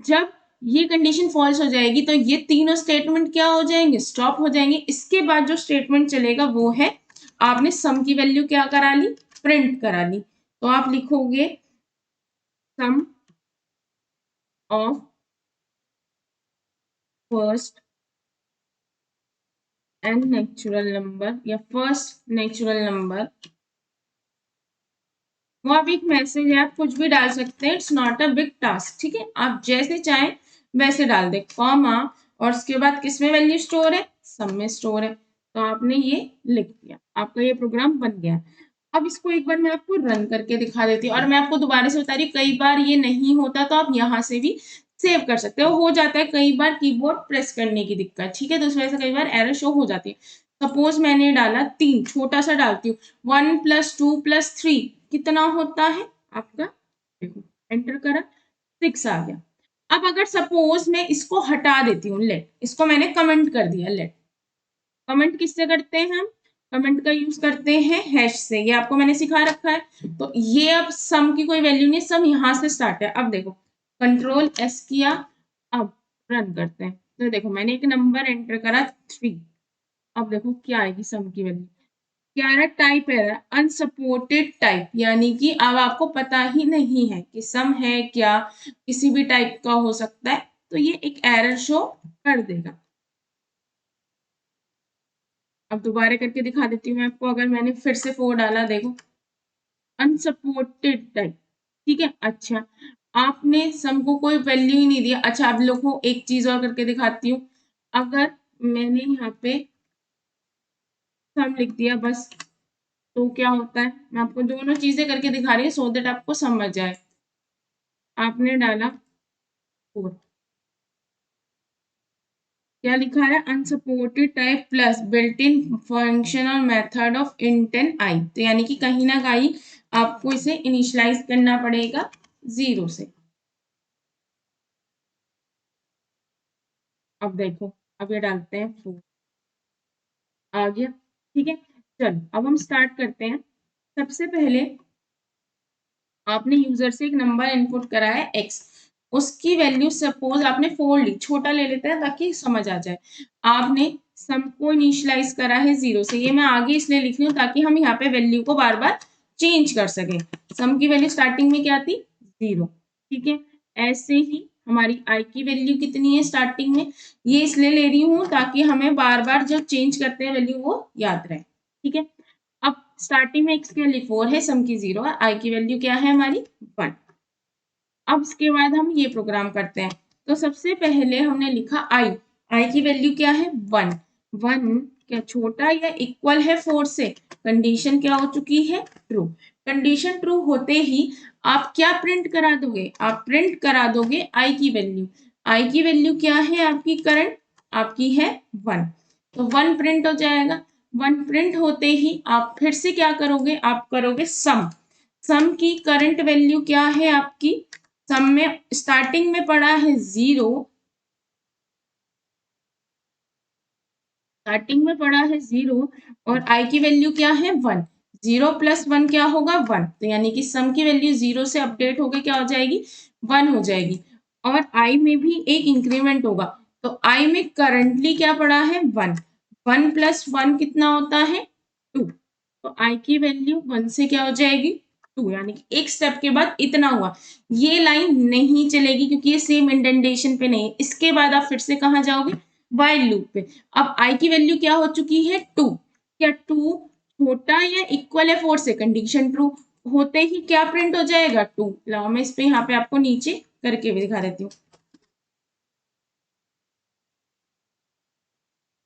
जब ये कंडीशन फॉल्स हो जाएगी तो ये तीनों स्टेटमेंट क्या हो जाएंगे, स्टॉप हो जाएंगे। इसके बाद जो स्टेटमेंट चलेगा वो है, आपने सम की वैल्यू क्या करा ली, प्रिंट करा ली, तो आप लिखोगे sum of first and natural number या फर्स्ट नेचुरल नंबर। वो आप एक मैसेज है, आप कुछ भी डाल सकते हैं, it's not a big task. ठीक है, आप जैसे चाहें वैसे डाल दे, कॉमा, और उसके बाद किसमें वैल्यू स्टोर है, सम में स्टोर है। तो आपने ये लिख दिया, आपका ये प्रोग्राम बन गया। अब इसको एक बार मैं आपको रन करके दिखा देती हूँ, और मैं आपको दोबारा से बता रही हूँ, कई बार ये नहीं होता तो आप यहाँ से भी सेव कर सकते हो जाता है कई बार कीबोर्ड प्रेस करने की दिक्कत। ठीक है, तो उस वजह से कई बार एरर शो हो जाती है। सपोज मैंने डाला 3, छोटा सा डालती हूँ, 1 + 2 + 3 कितना होता है आपका, देखो एंटर करा 6 आ गया। अब अगर सपोज मैं इसको हटा देती हूँ, लेट, इसको मैंने कमेंट कर दिया, लेट, कमेंट किससे करते हैं हम, कमेंट का यूज करते हैं हैश से, ये आपको मैंने सिखा रखा है। तो ये अब सम की कोई वैल्यू नहीं, सम यहां से स्टार्ट है। अब देखो Ctrl+S किया, अब रन करते हैं, तो देखो मैंने एक नंबर एंटर करा 3, अब देखो क्या आएगी सम की वैल्यू, क्या आ रहा, टाइप एरर, अनसपोर्टेड टाइप, यानी कि अब आपको पता ही नहीं है कि सम है क्या, किसी भी टाइप का हो सकता है, तो ये एक एरर शो कर देगा। अब दोबारा करके दिखा देती हूँ मैं आपको, अगर मैंने फिर से 4 डाला, देखो अनसपोर्टेड टाइप। ठीक है, अच्छा आपने सम को कोई वैल्यू ही नहीं दिया। अच्छा आप लोग को एक चीज और करके दिखाती हूँ, अगर मैंने यहाँ पे सम लिख दिया बस, तो क्या होता है, मैं आपको दोनों चीजें करके दिखा रही हूँ सो दैट आपको समझ जाए। आपने डाला 4, क्या लिखा है, unsupported type plus built in function और मेथड ऑफ इंट आई, तो यानी कि कहीं ना कहीं आपको इसे इनिशियलाइज करना पड़ेगा 0 से। अब देखो, अब ये डालते हैं 4, आ गया। ठीक है, चलो अब हम स्टार्ट करते हैं। सबसे पहले आपने यूजर से एक नंबर इनपुट करा है x, उसकी वैल्यू सपोज आपने 4 ली, छोटा ले लेते हैं ताकि समझ आ जाए। आपने सम को इनिशियलाइज करा है 0 से, ये मैं आगे इसलिए लिख रही हूँ ताकि हम यहाँ पे वैल्यू को बार बार चेंज कर सकें। सम की वैल्यू स्टार्टिंग में क्या थी, 0। ठीक है, ऐसे ही हमारी आई की वैल्यू कितनी है स्टार्टिंग में, ये इसलिए ले रही हूँ ताकि हमें बार बार जब चेंज करते हैं वैल्यू वो याद रहे। ठीक है, अब स्टार्टिंग में x की वैल्यू 4 है, सम की 0 है, आई की वैल्यू क्या है हमारी 1। अब इसके बाद हम ये प्रोग्राम करते हैं। तो सबसे पहले हमने लिखा आई, आई की वैल्यू क्या है 1। 1 क्या छोटा या इक्वल है 4 से, कंडीशन क्या हो चुकी है ट्रू। कंडीशन ट्रू होते ही आप क्या प्रिंट करा दोगे, आप प्रिंट करा दोगे आई की वैल्यू। आई की वैल्यू क्या है आपकी करंट, आपकी है 1, तो 1 प्रिंट हो जाएगा। 1 प्रिंट होते ही आप फिर से क्या करोगे, आप करोगे सम। सम की करंट वैल्यू क्या है आपकी, सम में स्टार्टिंग में पड़ा है 0, स्टार्टिंग में पड़ा है 0 और आई की वैल्यू क्या है 1। 0 प्लस 1 क्या होगा 1, तो यानी कि सम की वैल्यू 0 से अपडेट होकर क्या हो जाएगी 1 हो जाएगी। और आई में भी एक इंक्रीमेंट होगा, तो आई में करंटली क्या पड़ा है 1। 1 प्लस 1 कितना होता है 2, तो आई की वैल्यू 1 से क्या हो जाएगी 2, यानी कि एक स्टेप के बाद इतना हुआ। ये लाइन नहीं चलेगी क्योंकि ये सेम इंडेंटेशन पे नहीं है। इसके बाद आप फिर से कहाँ जाओगे, वाइल लूप पे। अब आई की वैल्यू क्या हो चुकी है 2, क्या 2 छोटा या इक्वल है 4 से, कंडीशन ट्रू होते ही क्या प्रिंट हो जाएगा 2। लाओ मैं इस पे यहाँ पे आपको नीचे करके भी दिखा देती हूँ।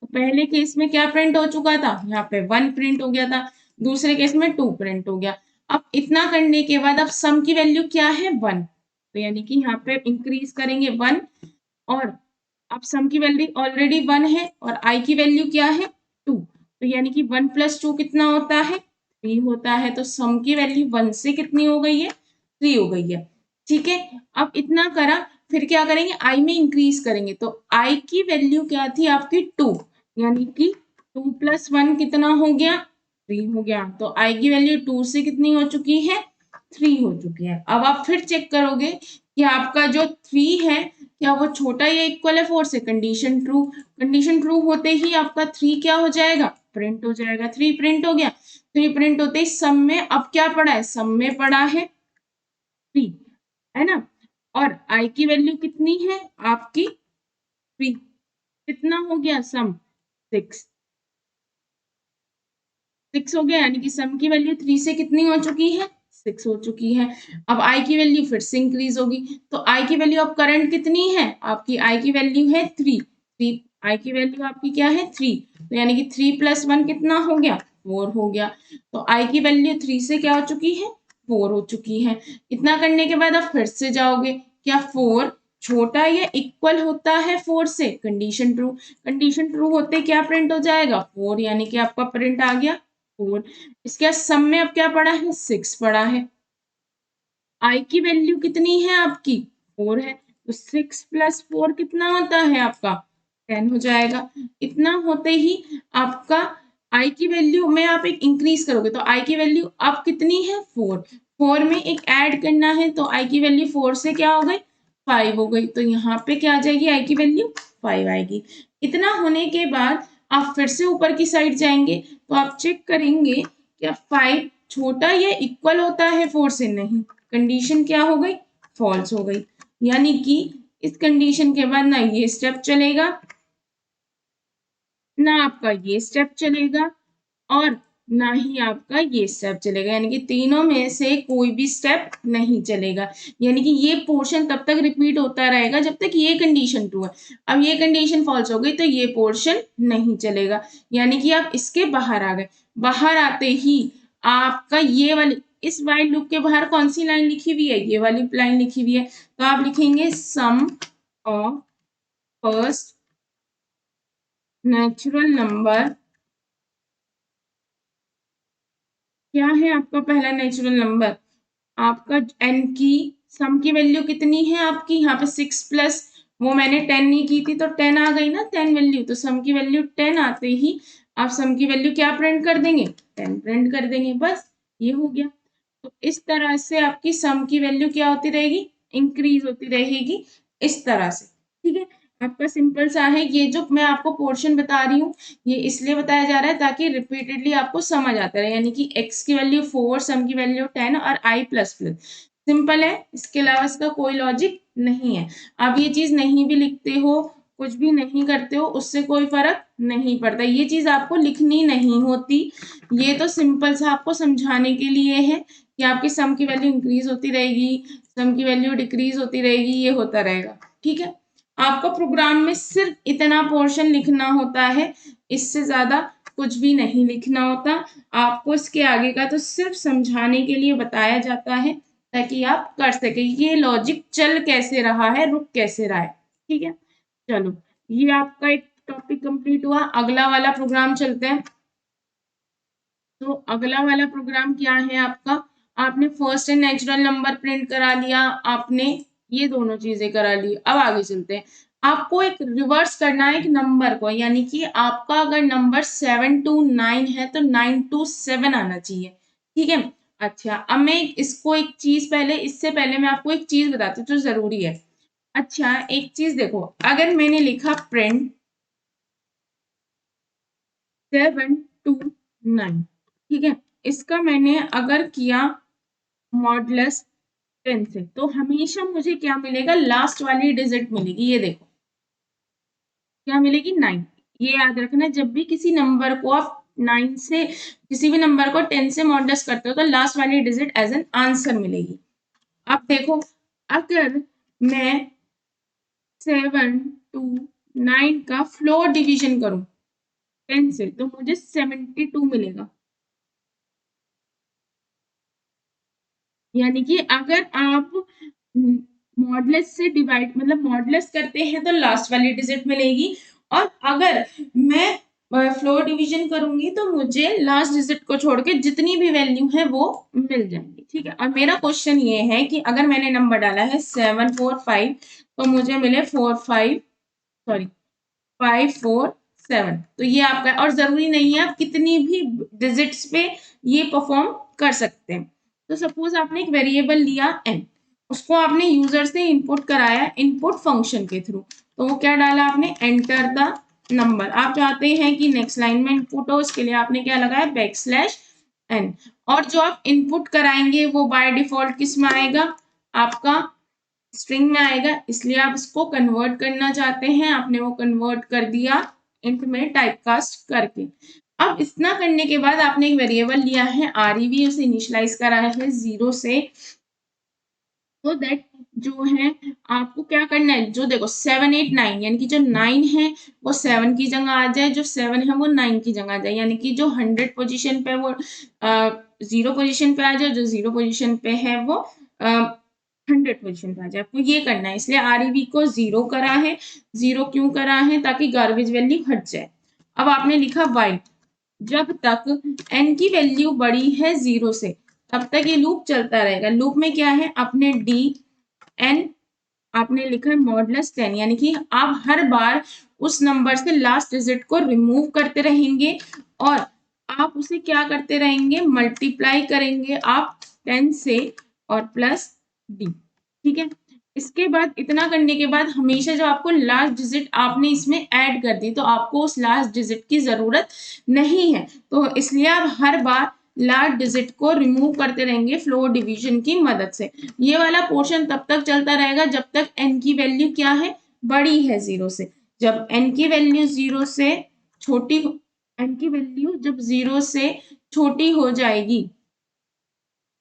तो पहले केस में क्या प्रिंट हो चुका था, यहाँ पे 1 प्रिंट हो गया था, दूसरे केस में 2 प्रिंट हो गया। अब इतना करने के बाद अब सम की वैल्यू क्या है 1, तो यानी कि यहाँ पे इंक्रीज करेंगे 1, और अब सम की वैल्यू ऑलरेडी 1 है और आई की वैल्यू क्या है 2, तो यानी कि 1 प्लस 2 कितना होता है 3 होता है। तो सम की वैल्यू 1 से कितनी हो गई है 3 हो गई है। ठीक है, अब इतना करा, फिर क्या करेंगे आई में इंक्रीज करेंगे, तो आई की वैल्यू क्या थी आपकी 2, यानी कि 2 प्लस 1 कितना हो गया 3 हो गया। तो आई की वैल्यू 2 से कितनी हो चुकी है 3 हो चुकी है। अब आप फिर चेक करोगे कि आपका जो 3 है क्या वो छोटा या इक्वल है 4 से, कंडीशन ट्रू। कंडीशन ट्रू होते ही आपका 3 क्या हो जाएगा प्रिंट हो जाएगा। 3 प्रिंट हो गया, 3 प्रिंट होते ही सम में अब क्या पड़ा है, सम में पड़ा है 3, है ना। और आई की वैल्यू कितनी है आपकी 3, कितना हो गया सम 6, 6 हो गया, यानी कि सम की वैल्यू 3 से कितनी हो चुकी है 6 हो चुकी है। अब आई की वैल्यू फिर से इंक्रीज होगी, तो आई की वैल्यू अब करंट कितनी है आपकी, आई की वैल्यू है 3, 3 आई की वैल्यू आपकी क्या है 3, तो यानी कि 3 प्लस 1 कितना हो गया 4 हो गया। तो आई की वैल्यू 3 से क्या हो चुकी है 4 हो चुकी है। इतना करने के बाद आप फिर से जाओगे, क्या 4 छोटा या इक्वल होता है 4 से, कंडीशन ट्रू। कंडीशन ट्रू होते क्या प्रिंट हो जाएगा 4, यानी कि आपका प्रिंट आ गया 4। इसके सम में अब क्या पड़ा है 6 पड़ा है। आई की वैल्यू कितनी है आपकी 4 है, तो 6 प्लस 4 कितना होता है आपका 10 हो जाएगा। इतना होते ही आपका आई की वैल्यू में आप एक इंक्रीज करोगे, तो आई की वैल्यू अब कितनी है 4, 4 में एक ऐड करना है, तो आई की वैल्यू 4 से क्या हो गई 5 हो गई, तो यहाँ पे क्या आ जाएगी आई की वैल्यू 5 आएगी। इतना होने के बाद आप फिर से ऊपर की साइड जाएंगे, तो आप चेक करेंगे क्या 5 छोटा या इक्वल होता है 4 से, नहीं, कंडीशन क्या हो गई फॉल्स हो गई। यानी कि इस कंडीशन के बाद ना ये स्टेप चलेगा ना आपका ये स्टेप चलेगा और ना ही आपका ये स्टेप चलेगा, यानी कि तीनों में से कोई भी स्टेप नहीं चलेगा। यानी कि ये पोर्शन तब तक रिपीट होता रहेगा जब तक ये कंडीशन ट्रू है। अब ये कंडीशन फॉल्स हो गई तो ये पोर्शन नहीं चलेगा, यानी कि आप इसके बाहर आ गए। बाहर आते ही आपका ये वाली इस वाइल लूप के बाहर कौन सी लाइन लिखी हुई है, ये वाली लाइन लिखी हुई है, तो आप लिखेंगे सम ऑफ फर्स्ट नेचुरल नंबर। क्या है आपका पहला नेचुरल नंबर, आपका एन की सम की वैल्यू कितनी है आपकी, यहाँ पे 6 प्लस वो मैंने 10 नहीं की थी तो 10 आ गई ना 10 वैल्यू, तो सम की वैल्यू 10 आते ही आप सम की वैल्यू क्या प्रिंट कर देंगे 10 प्रिंट कर देंगे, बस ये हो गया। तो इस तरह से आपकी सम की वैल्यू क्या होती रहेगी इंक्रीज होती रहेगी इस तरह से। ठीक है, आपका सिंपल सा है, ये जो मैं आपको पोर्शन बता रही हूँ ये इसलिए बताया जा रहा है ताकि रिपीटेडली आपको समझ आता रहे, यानी कि x की वैल्यू 4, सम की वैल्यू 10 और i प्लस प्लस सिंपल है, इसके अलावा इसका कोई लॉजिक नहीं है। आप ये चीज नहीं भी लिखते हो, कुछ भी नहीं करते हो, उससे कोई फर्क नहीं पड़ता, ये चीज आपको लिखनी नहीं होती। ये तो सिंपल सा आपको समझाने के लिए है कि आपकी सम की वैल्यू इंक्रीज होती रहेगी, सम की वैल्यू डिक्रीज होती रहेगी, ये होता रहेगा। ठीक है, आपको प्रोग्राम में सिर्फ इतना पोर्शन लिखना होता है, इससे ज्यादा कुछ भी नहीं लिखना होता। आपको इसके आगे का तो सिर्फ समझाने के लिए बताया जाता है ताकि आप कर सके ये लॉजिक चल कैसे रहा है, रुक कैसे रहा है। ठीक है, चलो ये आपका एक टॉपिक कंप्लीट हुआ। अगला वाला प्रोग्राम चलते हैं। तो अगला वाला प्रोग्राम क्या है आपका, आपने first and natural number print करा लिया, आपने ये दोनों चीजें करा ली। अब आगे चलते हैं, आपको एक रिवर्स करना है एक नंबर को, यानी कि आपका अगर नंबर 7 to 9 है तो 9 to 7 आना चाहिए। ठीक है, अच्छा अब मैं इसको एक चीज पहले, इससे पहले मैं आपको एक चीज बताती हूँ जो जरूरी है। अच्छा एक चीज देखो, अगर मैंने लिखा प्रिंट 7 to 9, ठीक है, इसका मैंने अगर किया मॉडुलस 10 से, तो हमेशा मुझे क्या मिलेगा, लास्ट वाली डिजिट मिलेगी। ये देखो क्या मिलेगी, 9। ये याद रखना, जब भी किसी नंबर को आप 9 से, किसी भी नंबर को 10 से मॉडुलस करते हो तो लास्ट वाली डिजिट एज एन आंसर मिलेगी। अब देखो, अगर मैं 7 to 9 का फ्लोर डिवीजन करूं 10 से, तो मुझे 72 मिलेगा। यानी कि अगर आप मॉडुलस से डिवाइड, मतलब मॉडुलस करते हैं तो लास्ट वाली डिजिट मिलेगी, और अगर मैं फ्लोर डिवीजन करूंगी तो मुझे लास्ट डिजिट को छोड़ के जितनी भी वैल्यू है वो मिल जाएंगी। ठीक है, और मेरा क्वेश्चन ये है कि अगर मैंने नंबर डाला है 745, तो मुझे मिले 45, सॉरी 547, तो ये आपका, और जरूरी नहीं है आप कितनी भी डिजिट्स पे ये परफॉर्म कर सकते हैं। तो सपोज आपने एक वेरिएबल लिया n, उसको आपने यूजर से इनपुट कराया इनपुट फंक्शन के थ्रू, तो वो क्या डाला आपने, एंटर द नंबर। आप चाहते हैं कि नेक्स्ट लाइन में इनपुट हो, इसके लिए आपने क्या लगाया, \n। और जो आप इनपुट कराएंगे वो बाय डिफॉल्ट किस में आएगा, आपका स्ट्रिंग में आएगा, इसलिए आप इसको कन्वर्ट करना चाहते हैं, आपने वो कन्वर्ट कर दिया इंट में टाइपकास्ट करके। अब इतना करने के बाद आपने एक वेरिएबल लिया है आरईवी, उसे इनिशियलाइज करा है 0 से, तो दैट जो है आपको क्या करना है, जो देखो 7 8 9, यानी कि जो 9 है वो 7 की जगह आ जाए, जो 7 है वो 9 की जगह आ जाए, यानी कि जो 100 पोजीशन पे वो 0 पोजीशन पे आ जाए, जो 0 पोजीशन पे है वो 100 पोजीशन पे आ जाए। आपको ये करना है, इसलिए आरईवी को 0 करा है। 0 क्यों करा है, ताकि गार्बेज वैल्यू हट जाए। अब आपने लिखा वाइल, जब तक n की वैल्यू बड़ी है 0 से, तब तक ये लूप चलता रहेगा। लूप में क्या है, अपने डी एन आपने लिखा है मॉडुलस 10, यानी कि आप हर बार उस नंबर से लास्ट डिजिट को रिमूव करते रहेंगे, और आप उसे क्या करते रहेंगे, मल्टीप्लाई करेंगे आप 10 से और प्लस डी। ठीक है, इसके बाद इतना करने के बाद हमेशा जो आपको लास्ट डिजिट आपने इसमें ऐड कर दी, तो आपको उस लास्ट डिजिट की जरूरत नहीं है, तो इसलिए आप हर बार लास्ट डिजिट को रिमूव करते रहेंगे फ्लोर डिवीजन की मदद से। ये वाला पोर्शन तब तक चलता रहेगा जब तक n की वैल्यू क्या है, बड़ी है 0 से। जब n की वैल्यू 0 से छोटी, n की वैल्यू जब 0 से छोटी हो जाएगी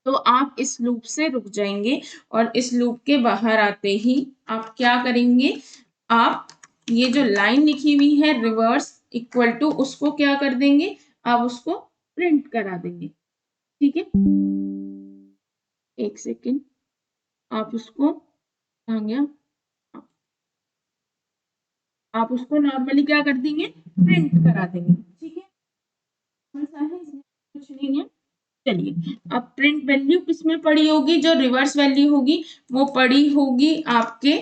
तो आप इस लूप से रुक जाएंगे, और इस लूप के बाहर आते ही आप क्या करेंगे, आप ये जो लाइन लिखी हुई है रिवर्स इक्वल टू, उसको क्या कर देंगे, आप उसको प्रिंट करा देंगे। ठीक है, एक सेकेंड, आप उसको, कहाँ गया, आप उसको नॉर्मली क्या कर देंगे, प्रिंट करा देंगे। ठीक है, ऐसा है, इसमें कुछ नहीं है। चलिए, अब प्रिंट वैल्यू किसमें पड़ी होगी, जो रिवर्स वैल्यू होगी वो पड़ी होगी आपके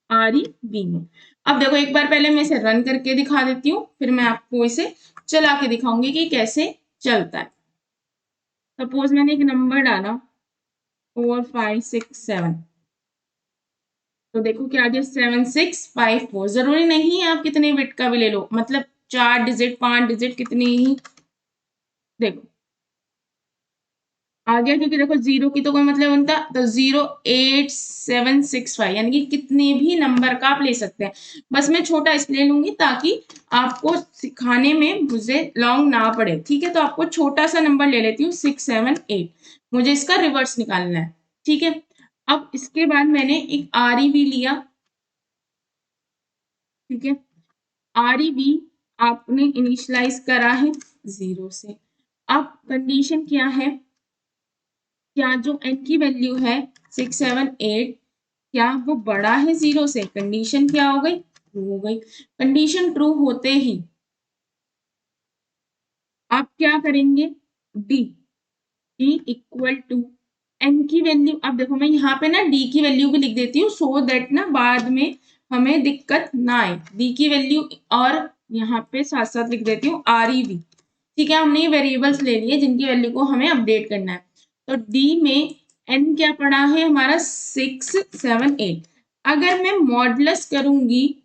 आरईवी में। अब देखो, एक बार पहले मैं इसे रन करके दिखा देती हूँ, फिर मैं आपको इसे चला के दिखाऊंगी कि कैसे चलता है। सपोज मैंने एक नंबर डाला 4567, तो देखो क्या आ गया, 7654। जरूरी नहीं है आप कितने बिट का भी ले लो, मतलब 4 डिजिट 5 डिजिट कितनी ही, देखो आ गया, क्योंकि देखो जीरो की तो कोई मतलब बनता, तो 08765 यानी कि कितने भी नंबर का आप ले सकते हैं। बस मैं छोटा इसलिए लूंगी ताकि आपको सिखाने में मुझे लॉन्ग ना पड़े, ठीक है। तो आपको छोटा सा नंबर ले लेती हूँ 678, मुझे इसका रिवर्स निकालना है, ठीक है। अब इसके बाद मैंने एक आर भी लिया, ठीक है। आर बी आपने इनिशियलाइज करा है 0 से। अब कंडीशन क्या है, क्या जो n की वैल्यू है 678, क्या वो बड़ा है 0 से? कंडीशन क्या हो गई? ट्रू हो गई। कंडीशन ट्रू होते ही आप क्या करेंगे, D, D equal to N की वैल्यू। अब देखो मैं यहाँ पे ना डी की वैल्यू भी लिख देती हूँ, सो दैट ना बाद में हमें दिक्कत ना आए। डी की वैल्यू और यहाँ पे साथ साथ लिख देती हूँ आर ई वी, ठीक है। हमने ये वेरिएबल्स ले लिए जिनकी वैल्यू को हमें अपडेट करना है। तो डी में एन क्या पड़ा है हमारा 678। अगर मैं मॉडुलस करूंगी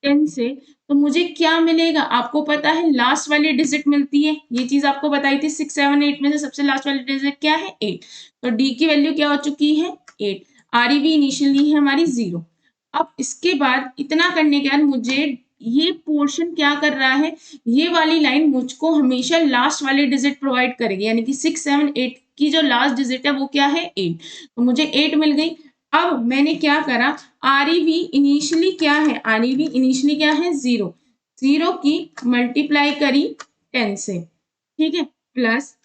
10 से तो मुझे क्या मिलेगा? आपको पता है लास्ट वाली डिजिट मिलती है, ये चीज आपको बताई थी। 678 में से सबसे लास्ट वाली डिजिट क्या है? 8। तो डी की वैल्यू क्या हो चुकी है? 8। आर ई वी इनिशियली है हमारी 0। अब इसके बाद इतना करने के बाद मुझे ये पोर्शन क्या कर रहा है, ये वाली लाइन मुझको हमेशा लास्ट वाली डिजिट प्रोवाइड करेगी, यानी कि 678 की जो लास्ट डिजिट है वो क्या है? 8। तो मुझे 8 मिल गई। अब मैंने क्या करा, आर ई वी इनिशियली क्या है? आर ई वी इनिशियली क्या है? 0। 0 की मल्टीप्लाई करी 10 से, ठीक है, प्लस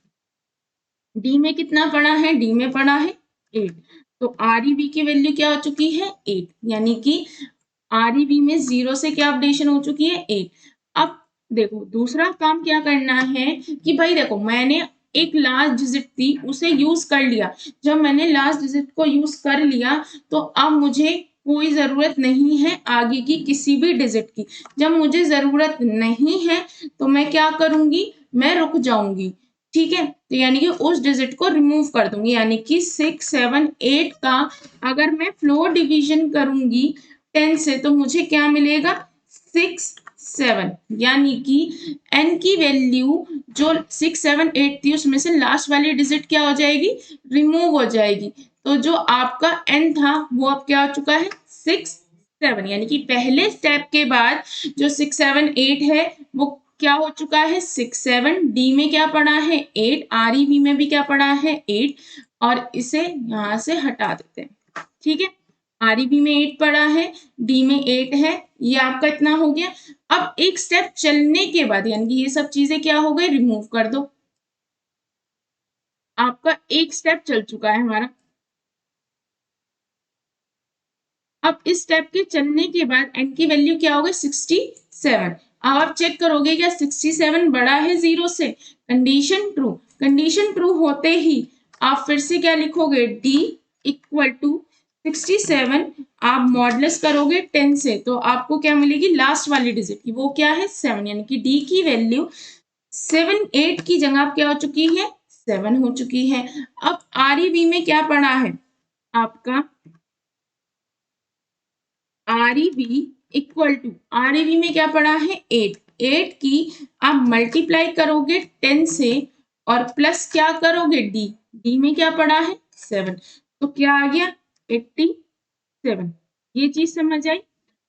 डी में कितना पड़ा है? डी में पड़ा है 8। तो आर ई वी की वैल्यू क्या हो चुकी है? 8, यानी कि आर ई वी में 0 से क्या अपडेशन हो चुकी है? 8। अब देखो दूसरा काम क्या करना है कि भाई देखो मैंने एक लास्ट डिजिट थी उसे यूज कर लिया। जब मैंने लास्ट डिजिट को यूज कर लिया तो अब मुझे कोई जरूरत नहीं है आगे की किसी भी डिजिट की। जब मुझे जरूरत नहीं है तो मैं क्या करूंगी, मैं रुक जाऊंगी, ठीक है। तो यानी कि उस डिजिट को रिमूव कर दूंगी, यानी कि 678 का अगर मैं फ्लोर डिवीजन करूंगी 10 से तो मुझे क्या मिलेगा? 6 7, यानी कि n की वैल्यू जो 678 थी उसमें से लास्ट वाली डिजिट क्या हो जाएगी? रिमूव हो जाएगी। तो जो आपका n था वो अब क्या हो चुका है? 6 7, यानी कि पहले स्टेप के बाद जो 678 है वो क्या हो चुका है? 6 7। डी में क्या पड़ा है? 8। आर ई वी में भी क्या पड़ा है? 8। और इसे यहां से हटा देते हैं, ठीक है। आर ई वी में 8 पड़ा है, डी में 8 है, ये आपका इतना हो गया। अब एक स्टेप चलने के बाद यानी कि ये सब चीजें क्या हो गई? रिमूव कर दो। आपका एक स्टेप चल चुका है हमारा। अब इस स्टेप के चलने के बाद n की वैल्यू क्या होगी? 67। अब आप चेक करोगे क्या 67 बड़ा है 0 से? Condition true. कंडीशन ट्रू होते ही आप फिर से क्या लिखोगे? d equal to 67। आप मॉडुलस करोगे 10 से तो आपको क्या मिलेगी? लास्ट वाली डिजिट की, वो क्या है? 7, यानी कि d की वैल्यू 78 की जगह आप क्या हो चुकी है? 7 हो चुकी है। अब आर ई वी में क्या पड़ा है आपका? R E B equal to, R E B में क्या पड़ा है? 8। 8 की आप मल्टीप्लाई करोगे 10 से और प्लस क्या करोगे? डी, डी में क्या पड़ा है? 7। तो क्या आ गया? 87। ये चीज समझ आई?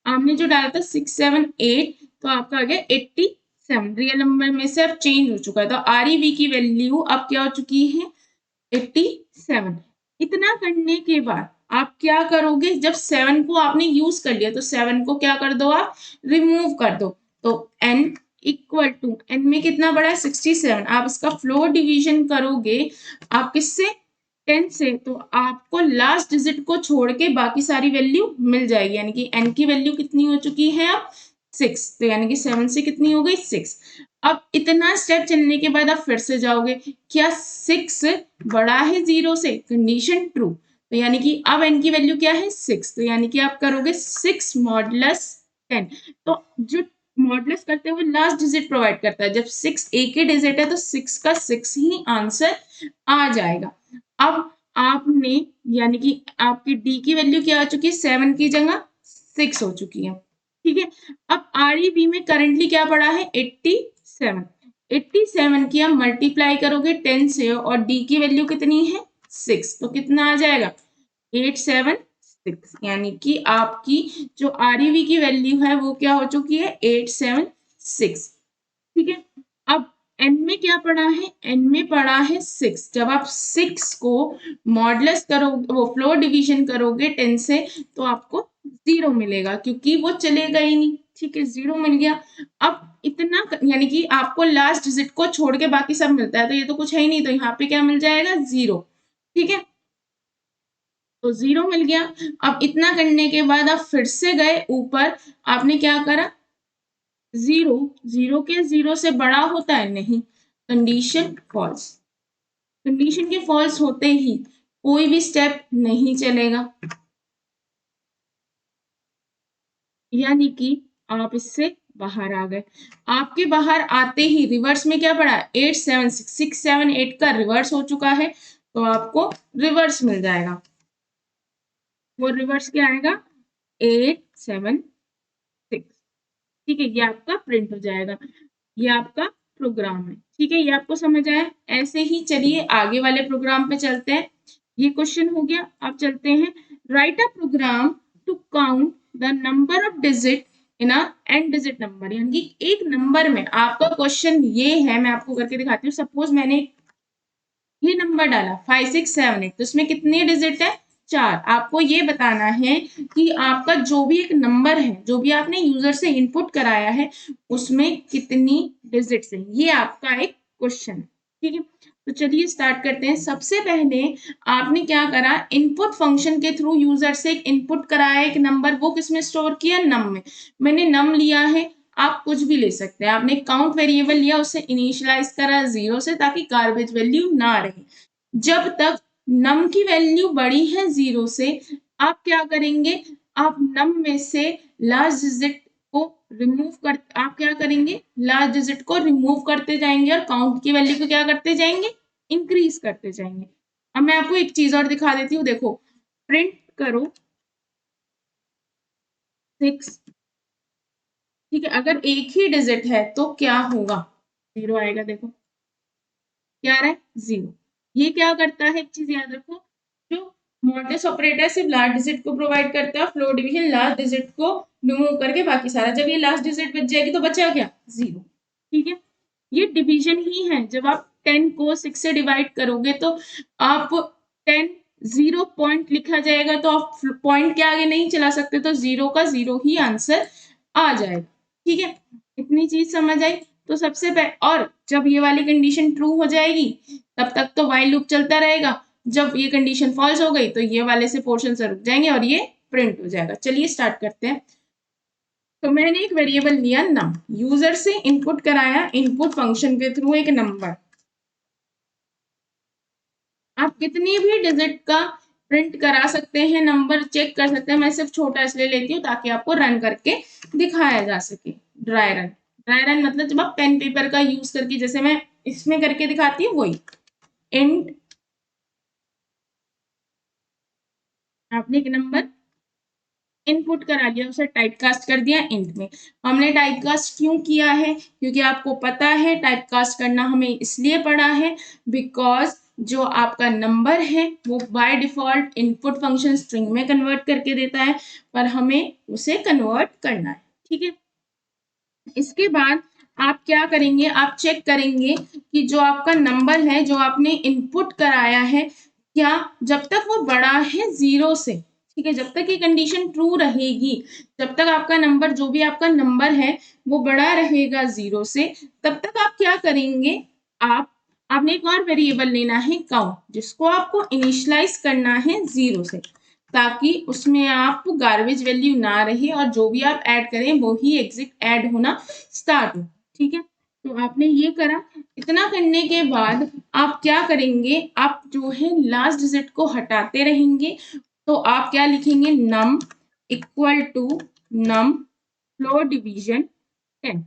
आपने जो डाला था 678 तो आपका आ गया 87। रियल नंबर में से अब चेंज हो चुका है, तो आर ई बी की वैल्यू अब क्या हो चुकी है? 87। इतना करने के बाद आप क्या करोगे? जब 7 को आपने यूज कर लिया तो 7 को क्या कर दो? आप रिमूव कर दो। तो n इक्वल टू, n में कितना बड़ा है? 67। आप इसका फ्लोर डिवीजन करोगे आप किससे? 10 से, तो आपको लास्ट डिजिट को छोड़ के बाकी सारी वैल्यू मिल जाएगी, यानी कि n की वैल्यू कितनी हो चुकी है अब? 6। तो यानी कि 7 से कितनी हो गई? 6। अब इतना स्टेप चलने के बाद आप फिर से जाओगे, क्या 6 बड़ा है 0 से? Condition true. तो यानी कि अब n की वैल्यू क्या है? 6। तो यानी कि आप करोगे 6 मॉडुलस 10। तो जो मॉडुलस करते हुए लास्ट डिजिट प्रोवाइड करता है, जब 6 एक ही डिजिट है तो 6 का 6 ही आंसर आ जाएगा। अब आपने यानी कि आपकी डी की वैल्यू क्या हो चुकी है? 7 की जगह 6 हो चुकी है, ठीक है। अब आर ई बी में करंटली क्या पड़ा है? 87। 87 की आप मल्टीप्लाई करोगे 10 से और डी की वैल्यू कितनी है 6, तो कितना आ जाएगा 876, यानी कि आपकी जो आरईवी की वैल्यू है वो क्या हो चुकी है 876। ठीक है, अब एन में क्या पड़ा है, एन में पड़ा है 6। जब आप 6 को मॉडलेस करोगे, वो फ्लोर डिवीजन करोगे 10 से, तो आपको 0 मिलेगा क्योंकि वो चलेगा ही नहीं। ठीक है, 0 मिल गया। अब इतना यानी कि आपको लास्ट डिजिट को छोड़ के बाकी सब मिलता है, तो ये तो कुछ है ही नहीं, तो यहाँ पे क्या मिल जाएगा 0। ठीक है, तो 0 मिल गया। अब इतना करने के बाद आप फिर से गए ऊपर, आपने क्या करा 0, 0 के 0 से बड़ा होता है नहीं, कंडीशन फॉल्स। कंडीशन के फॉल्स होते ही कोई भी स्टेप नहीं चलेगा, यानी कि आप इससे बाहर आ गए। आपके बाहर आते ही रिवर्स में क्या पड़ा 876 का रिवर्स हो चुका है, तो आपको रिवर्स मिल जाएगा। वो रिवर्स क्या आएगा 876। ठीक है, ये आपका प्रिंट हो जाएगा। ये आपका प्रोग्राम है। ठीक है, ये आपको समझ आया। ऐसे ही चलिए आगे वाले प्रोग्राम पे चलते हैं। ये क्वेश्चन हो गया। अब चलते हैं, write a program to count the number of digit in a N digit number, यानी कि एक नंबर में आपका क्वेश्चन ये है, मैं आपको करके दिखाती हूँ। सपोज मैंने ये नंबर डाला 5678, तो इसमें कितने डिजिट है 4। आपको ये बताना है कि आपका जो भी एक नंबर है, जो भी आपने यूजर से इनपुट कराया है, उसमें कितनी डिजिट्स है, ये आपका एक क्वेश्चन है। ठीक है, तो चलिए स्टार्ट करते हैं। सबसे पहले आपने क्या करा, इनपुट फंक्शन के थ्रू यूजर से एक इनपुट कराया एक नंबर, वो किसमें स्टोर किया नम में। मैंने नम लिया है, आप कुछ भी ले सकते हैं। आपने काउंट वेरिएबल लिया, उसे इनिशियलाइज करा 0 से, ताकि गार्बेज वैल्यू ना रहे। जब तक नम की वैल्यू बड़ी है 0 से, आप क्या करेंगे, आप नम में से लास्ट डिजिट को रिमूव कर, आप क्या करेंगे लास्ट डिजिट को रिमूव करते जाएंगे और काउंट की वैल्यू को क्या करते जाएंगे इंक्रीज करते जाएंगे। अब मैं आपको एक चीज और दिखा देती हूँ, देखो प्रिंट करो 6। ठीक है, अगर एक ही डिजिट है तो क्या होगा 0 आएगा। देखो क्या आ रहा है 0। ये क्या करता है, एक चीज याद रखो, जो मॉर्टिस ऑपरेटर सिर्फ लास्ट डिजिट को प्रोवाइड करता है, फ्लोर डिवीजन लास्ट डिजिट को रिमूव करके बाकी सारा। जब ये लास्ट डिजिट बच जाएगी तो बचा क्या 0। ठीक है, ये डिवीजन ही है। जब आप 10 को 6 से डिवाइड करोगे तो आप 10 0 पॉइंट लिखा जाएगा, तो आप पॉइंट के आगे नहीं चला सकते, तो 0 का 0 ही आंसर आ जाएगा। ठीक है, इतनी चीज समझ आई। तो सबसे पहले, और जब ये वाली कंडीशन ट्रू हो जाएगी तब तक तो व्हाइल लूप चलता रहेगा। जब ये कंडीशन फॉल्स हो गई तो ये वाले से पोर्शन से रुक जाएंगे और ये प्रिंट हो जाएगा। चलिए स्टार्ट करते हैं। तो मैंने एक वेरिएबल लिया नम, यूजर से इनपुट कराया इनपुट फंक्शन के थ्रू एक नंबर। आप कितनी भी डिजिट का प्रिंट करा सकते हैं, नंबर चेक कर सकते हैं। मैं सिर्फ छोटा इसलिए लेती हूँ ताकि आपको रन करके दिखाया जा सके। ड्राई रन, ड्राई रन मतलब जब आप पेन पेपर का यूज करके, जैसे मैं इसमें करके दिखाती हूँ वही। इंट, आपने एक नंबर इनपुट करा लिया, उसे टाइपकास्ट कर दिया इंट में। हमने टाइपकास्ट क्यों किया है, क्योंकि आपको पता है टाइपकास्ट करना हमें इसलिए पड़ा है बिकॉज जो आपका नंबर है वो by default input function string में कन्वर्ट करके देता है, पर हमें उसे कन्वर्ट करना है। ठीक है, इसके बाद आप क्या करेंगे, आप चेक करेंगे कि जो आपका नंबर है जो आपने इनपुट कराया है, क्या जब तक वो बड़ा है 0 से, ठीक है, जब तक ये कंडीशन ट्रू रहेगी, जब तक आपका नंबर, जो भी आपका नंबर है वो बड़ा रहेगा 0 से, तब तक आप क्या करेंगे, आप आपने एक और वेरिएबल लेना है काउंट, जिसको आपको इनिशियलाइज करना है 0 से, ताकि उसमें आप गार्बेज वैल्यू ना रहे और जो भी आप ऐड करें वो ही एग्जिट ऐड होना स्टार्ट हो। ठीक है, तो आपने ये करा। इतना करने के बाद आप क्या करेंगे, आप जो है लास्ट डिजिट को हटाते रहेंगे। तो आप क्या लिखेंगे, num equal to num floor division 10।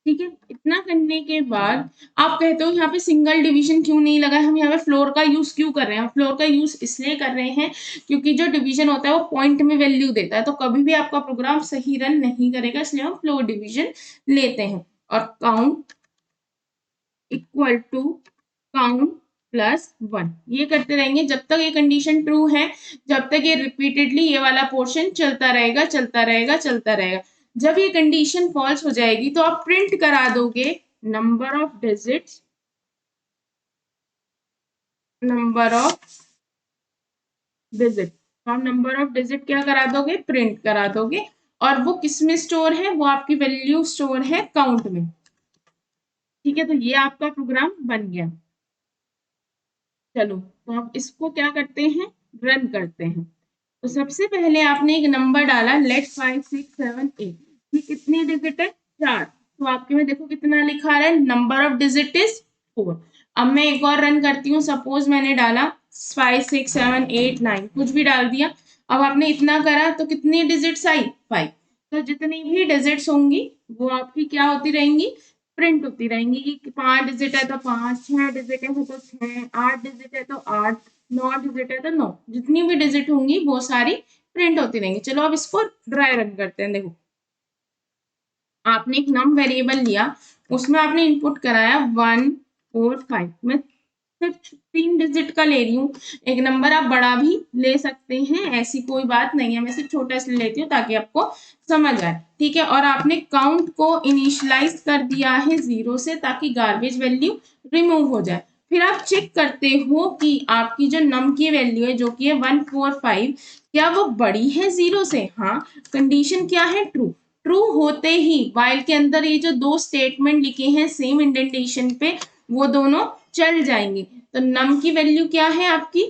ठीक है, इतना करने के बाद आप कहते हो यहाँ पे सिंगल डिवीजन क्यों नहीं लगा, हम यहाँ पे फ्लोर का यूज क्यों कर रहे हैं। फ्लोर का यूज इसलिए कर रहे हैं क्योंकि जो डिवीजन होता है वो पॉइंट में वैल्यू देता है, तो कभी भी आपका प्रोग्राम सही रन नहीं करेगा, इसलिए हम फ्लोर डिवीजन लेते हैं। और count equal to count plus 1। ये करते रहेंगे जब तक ये कंडीशन ट्रू है, जब तक ये रिपीटेडली ये वाला पोर्शन चलता रहेगा चलता रहेगा चलता रहेगा। जब ये कंडीशन फॉल्स हो जाएगी तो आप प्रिंट करा दोगे number of digits, number of digit. तो आप नंबर ऑफ डिजिट क्या करा दोगे, प्रिंट करा दोगे। और वो किस में स्टोर है, वो आपकी वैल्यू स्टोर है काउंट में। ठीक है, तो ये आपका प्रोग्राम बन गया। चलो तो आप इसको क्या करते हैं, रन करते हैं। तो सबसे पहले आपने एक नंबर डाला, लेट 5 6 7 8। ये कितनी डिजिट है, 4। तो आपके में देखो कितना लिखा रहा है, नंबर ऑफ डिजिट इज 4। अब मैं एक और रन करती हूँ। सपोज मैंने डाला 5 6 7 8 9, कुछ भी डाल दिया। अब आपने इतना करा तो कितनी डिजिट्स आई, 5। तो जितनी भी डिजिट्स होंगी वो आपकी क्या होती रहेंगी, प्रिंट होती रहेंगी। कि 5 डिजिट है तो 5, 6 डिजिट है तो 6, 8 डिजिट है तो 8, 9 डिजिट है तो 9। जितनी भी डिजिट होंगी वो सारी प्रिंट होती रहेंगी। चलो अब इसको ड्राई रन करते हैं। देखो आपने एक नम वेरिएबल लिया, उसमें आपने इनपुट कराया 1 4 5। मैं सिर्फ 3 डिजिट का ले रही हूँ। एक नंबर आप बड़ा भी ले सकते हैं, ऐसी कोई बात नहीं है। मैं सिर्फ छोटा इसलिए लेती हूँ ताकि आपको समझ आए। ठीक है, और आपने काउंट को इनिशियलाइज कर दिया है 0 से, ताकि गार्बेज वैल्यू रिमूव हो जाए। फिर आप चेक करते हो कि आपकी जो नम की वैल्यू है जो कि है 1 4 5, क्या वो बड़ी है 0 से। हाँ, कंडीशन क्या है, ट्रू। ट्रू होते ही वाइल के अंदर ये जो दो स्टेटमेंट लिखे हैं सेम इंडेंटेशन पे, वो दोनों चल जाएंगे। तो नम की वैल्यू क्या है आपकी,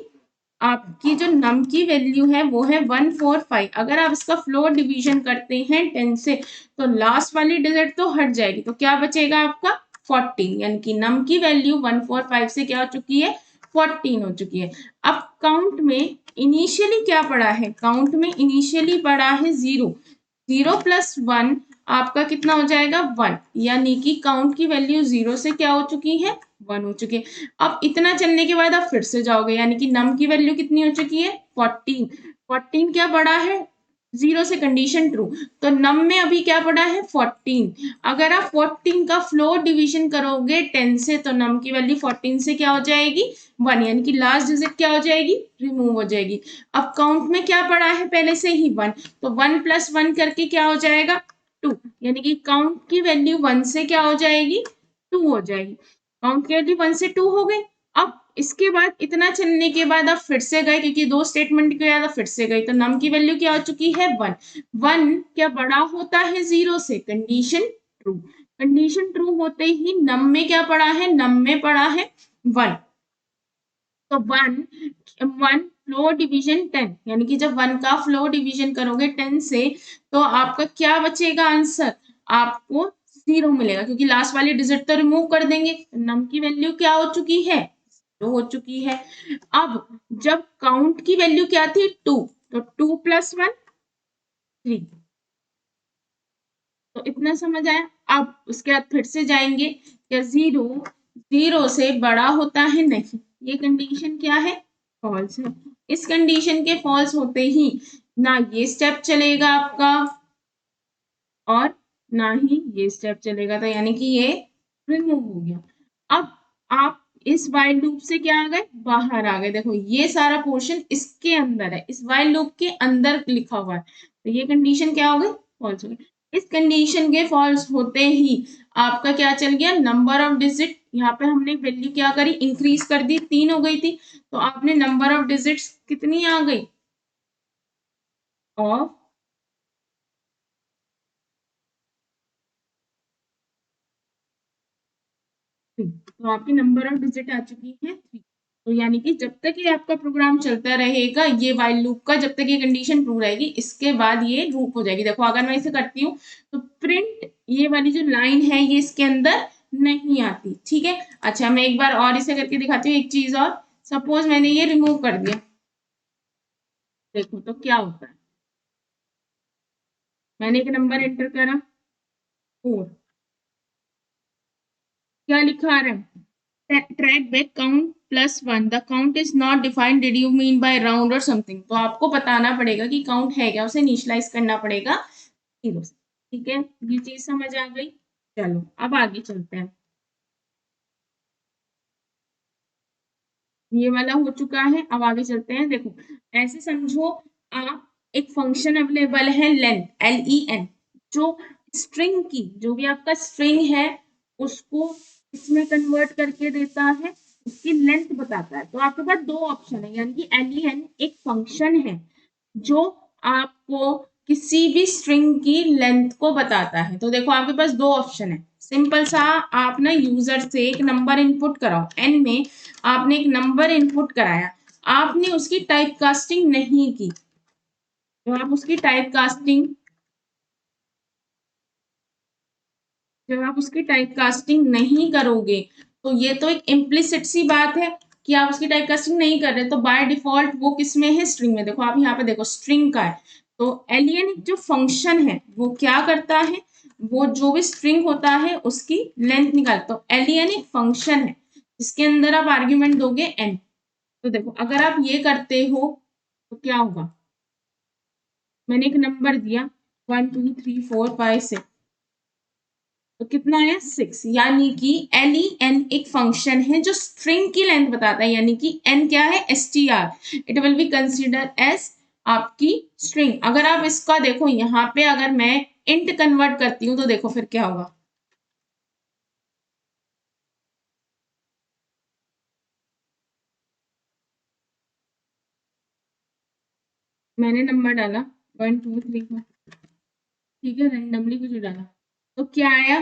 आपकी जो नम की वैल्यू है वो है 1 4 5। अगर आप इसका फ्लोर डिवीजन करते हैं 10 से, तो लास्ट वाली डिजिट तो हट जाएगी, तो क्या बचेगा आपका 14। यानी कि नम की वैल्यू 1 4 5 से क्या हो चुकी है, 14 हो चुकी है। अब काउंट में इनिशियली क्या पड़ा है, काउंट में इनिशियली पड़ा है 0। 0 प्लस 1 आपका कितना हो जाएगा, 1। यानी कि काउंट की वैल्यू 0 से क्या हो चुकी है, 1 हो चुकी है। अब इतना चलने के बाद आप फिर से जाओगे, यानी कि नम की वैल्यू कितनी हो चुकी है, 14। 14 क्या बड़ा है, 0 से, कंडीशन ट्रू। तो नम में अभी क्या पड़ा है, 14। अगर आप 14 का फ्लोर डिवीजन करोगे 10 से, तो नम की वैल्यू 14 से क्या हो जाएगी, 1। यानी कि लास्ट डिजिट क्या हो जाएगी, रिमूव हो जाएगी। अब काउंट में क्या पड़ा है पहले से ही, 1। तो 1 प्लस 1 करके क्या हो जाएगा, 2। यानी कि काउंट की वैल्यू 1 से क्या हो जाएगी, 2 हो जाएगी। काउंट की वैल्यू 1 से 2 हो गई। अब इसके बाद इतना चलने के बाद आप फिर से गए, क्योंकि दो स्टेटमेंट के बाद आप फिर से गए, तो नम की वैल्यू क्या हो चुकी है, 1। 1 क्या बड़ा होता है 0 से, कंडीशन ट्रू। कंडीशन ट्रू होते ही नम में क्या पड़ा है, नम में पड़ा है 1। तो 1 1 फ्लोर डिवीजन 10, यानी कि जब 1 का फ्लोर डिवीजन करोगे 10 से, तो आपका क्या बचेगा आंसर, आपको 0 मिलेगा, क्योंकि लास्ट वाली डिजिट तो रिमूव कर देंगे। नम की वैल्यू क्या हो चुकी है, 0 हो चुकी है। अब जब काउंट की वैल्यू क्या थी, 2, तो 2 प्लस 1 3। तो इतना समझ आया। अब उसके बाद फिर से जाएंगे, क्या 0 0 से बड़ा होता है, नहीं। ये कंडीशन क्या है, फॉल्स है। इस कंडीशन के फॉल्स होते ही ना ये स्टेप चलेगा आपका, और ना ही ये स्टेप चलेगा, तो यानी कि ये रिमूव हो गया। अब आप इस वाइल लूप से क्या आ गए, बाहर आ गए। देखो ये सारा पोर्शन इसके अंदर है, इस वाइल लूप के अंदर लिखा हुआ है। तो ये कंडीशन क्या हो गई, फॉल्स हो गई। इस कंडीशन के फॉल्स होते ही आपका क्या चल गया, नंबर ऑफ डिजिट। यहाँ पे हमने वैल्यू क्या करी, इंक्रीज कर दी, 3 हो गई थी। तो आपने नंबर ऑफ डिजिट्स कितनी आ गई, ऑफ तो आपकी नंबर ऑफ डिजिट आ चुकी है 3। तो यानी कि जब तक ये आपका प्रोग्राम चलता रहेगा, ये वाइल लूप का, जब तक ये कंडीशन ट्रू रहेगी, इसके बाद ये लूप हो जाएगी। देखो अगर मैं इसे करती हूँ तो प्रिंट, ये वाली जो लाइन है ये इसके अंदर नहीं आती। ठीक है, अच्छा मैं एक बार और इसे करके दिखाती हूँ, एक चीज और। सपोज मैंने ये रिमूव कर दिया, देखो तो क्या होता है। मैंने एक नंबर एंटर करा, 4। क्या लिखा आ रहा है, track back count plus 1, the count is not defined, did you mean by round और समथिंग। तो आपको बताना पड़ेगा कि काउंट है क्या, उसे इनिशियलाइज करना पड़ेगा 0 से। ठीक है, ये चीज समझ आ गई। चलो अब आगे चलते हैं। ये वाला हो चुका है। अब आगे चलते हैं। देखो, ऐसे समझो आप एक फंक्शन अवेलेबल है लेंथ, LEN, जो स्ट्रिंग की, जो भी आपका स्ट्रिंग है उसको इसमें कन्वर्ट करके देता है, उसकी लेंथ बताता है। तो आपके पास दो ऑप्शन है, यानी कि LEN एक फंक्शन है जो आपको किसी भी स्ट्रिंग की लेंथ को बताता है। तो देखो आपके पास दो ऑप्शन है। सिंपल सा, आप ना यूजर से एक नंबर इनपुट कराओ, एन में आपने एक नंबर इनपुट कराया, आपने उसकी टाइप कास्टिंग नहीं की, तो आप उसकी टाइप कास्टिंग, जब आप उसकी टाइप कास्टिंग नहीं करोगे, तो ये तो एक इम्प्लिसिट सी बात है कि आप उसकी टाइप कास्टिंग नहीं कर रहे, तो बाय डिफॉल्ट वो किस में है, स्ट्रिंग में। देखो आप यहाँ पे देखो स्ट्रिंग का है, तो एलियन जो फंक्शन है वो क्या करता है, वो जो भी स्ट्रिंग होता है उसकी लेंथ निकालता। तो एलियन एक फंक्शन है जिसके अंदर आप आर्ग्यूमेंट दोगे एन। तो देखो अगर आप ये करते हो तो क्या होगा, मैंने एक नंबर दिया 1 2 3 4 5 6, तो कितना आया 6, यानी कि LEN एक फंक्शन है जो स्ट्रिंग की लेंथ बताता है, यानी कि n क्या है, str, it will be consider as आपकी स्ट्रिंग। अगर आप इसका देखो यहाँ पे अगर मैं इंट कन्वर्ट करती हूँ तो देखो फिर क्या होगा, मैंने नंबर डाला 1 2 3 4, ठीक है, रैंडमली कुछ डाला, तो क्या आया,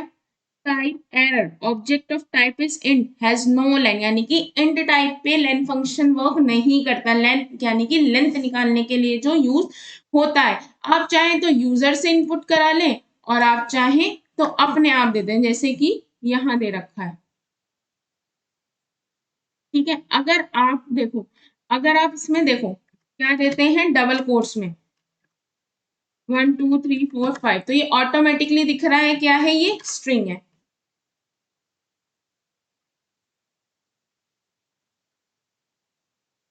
type error, object of type is int has no length, यानी कि इंट टाइप पे लेंथ फंक्शन वर्क नहीं करता। लेंथ यानी कि लेंथ निकालने के लिए जो यूज होता है, आप चाहें तो यूजर से इनपुट करा लें और आप चाहें तो अपने आप दे दें, जैसे कि यहाँ दे रखा है, ठीक है। अगर आप देखो, अगर आप इसमें देखो क्या देते हैं डबल कोट्स में 1 2 3 4 5, तो ये ऑटोमेटिकली दिख रहा है क्या है, ये स्ट्रिंग है,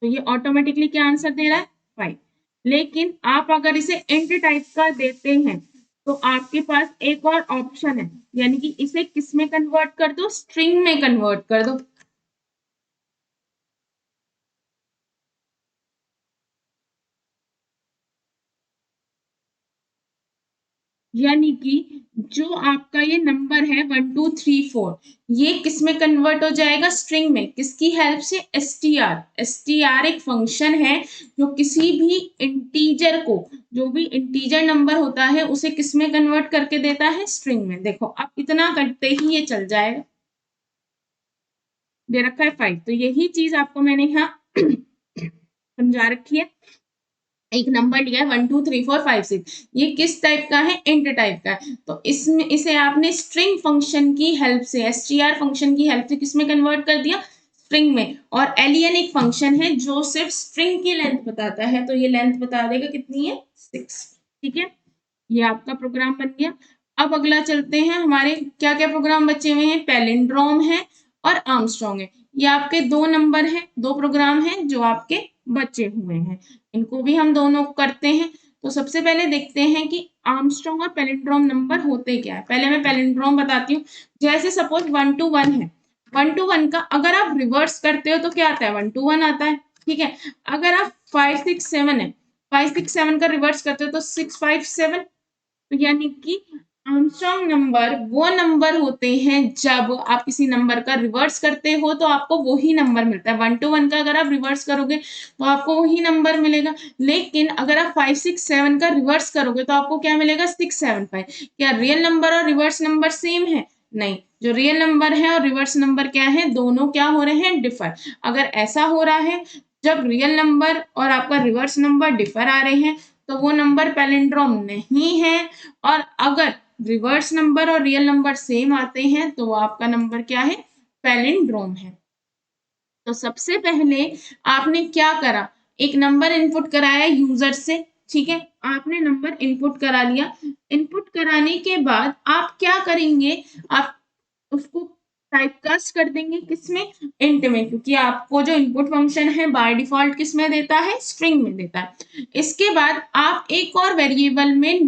तो ये ऑटोमेटिकली क्या आंसर दे रहा है, 5। लेकिन आप अगर इसे इंट टाइप का देते हैं तो आपके पास एक और ऑप्शन है, यानी कि इसे किस में कन्वर्ट कर दो, स्ट्रिंग में कन्वर्ट कर दो। यानी कि जो आपका ये नंबर है 1 2 3 4, ये किस में कन्वर्ट हो जाएगा, स्ट्रिंग में, किसकी हेल्प से, str। str एक फंक्शन है जो किसी भी इंटीजर को, जो भी इंटीजर नंबर होता है उसे किस में कन्वर्ट करके देता है, स्ट्रिंग में। देखो अब इतना करते ही ये चल जाएगा, दे रखा है 5, तो यही चीज आपको मैंने यहाँ समझा रखी है। एक नंबर लिया है 1 2 3 4 5 6, ये किस टाइप का है, इंट टाइप का है, तो इसमें इसे आपने स्ट्रिंग फंक्शन की हेल्प से, str फंक्शन की हेल्प से किस में कन्वर्ट कर दिया, स्ट्रिंग में। और एलियन एक फंक्शन है जो सिर्फ स्ट्रिंग की लेंथ बताता है, तो ये लेंथ बता देगा कितनी है, 6, ठीक है। ये आपका प्रोग्राम बन गया। अब अगला चलते हैं, हमारे क्या क्या प्रोग्राम बचे हुए हैं, पैलिंड्रोम है और आर्मस्ट्रॉन्ग है। ये आपके दो नंबर हैं, दो प्रोग्राम हैं जो आपके बचे हुए हैं, इनको भी हम दोनों करते हैं। तो सबसे पहले देखते हैं कि आर्मस्ट्रॉन्ग और पैलिंड्रोम नंबर होते क्या है। पहले मैं पैलिंड्रोम बताती हूँ। जैसे सपोज 1 to 1 है, 1 to 1 का अगर आप रिवर्स करते हो तो क्या आता है, 1 to 1 आता है, ठीक है। अगर आप 5 6 7 है, 5 6 7 का रिवर्स करते हो तो 6 5 7, तो यानी कि आर्मस्ट्रॉन्ग नंबर वो नंबर होते हैं जब आप किसी नंबर का रिवर्स करते हो तो आपको वही नंबर मिलता है। 1 to 1 का अगर आप रिवर्स करोगे तो आपको वही नंबर मिलेगा, लेकिन अगर आप 5 6 7 का रिवर्स करोगे तो आपको क्या मिलेगा, 6 7 5। क्या रियल नंबर और रिवर्स नंबर सेम है, नहीं, जो रियल नंबर है और रिवर्स नंबर क्या है, दोनों क्या हो रहे हैं, डिफर। अगर ऐसा हो रहा है, जब रियल नंबर और आपका रिवर्स नंबर डिफर आ रहे हैं तो वो नंबर पैलिंड्रोम नहीं है, और अगर रिवर्स नंबर और रियल नंबर सेम आते हैं तो वो आपका नंबर क्या है, पैलिंड्रोम है। तो सबसे पहले आपने क्या करा, एक नंबर इनपुट कराया यूजर से, ठीक है, आपने नंबर इनपुट करा लिया। इनपुट कराने के बाद आप क्या करेंगे, आप उसको टाइपकास्ट कर देंगे किसमें, इंट में, क्योंकि आपको जो इनपुट फंक्शन है बाय डिफॉल्ट किस में देता है, स्ट्रिंग में देता है। इसके बाद आप एक और वेरिएबल में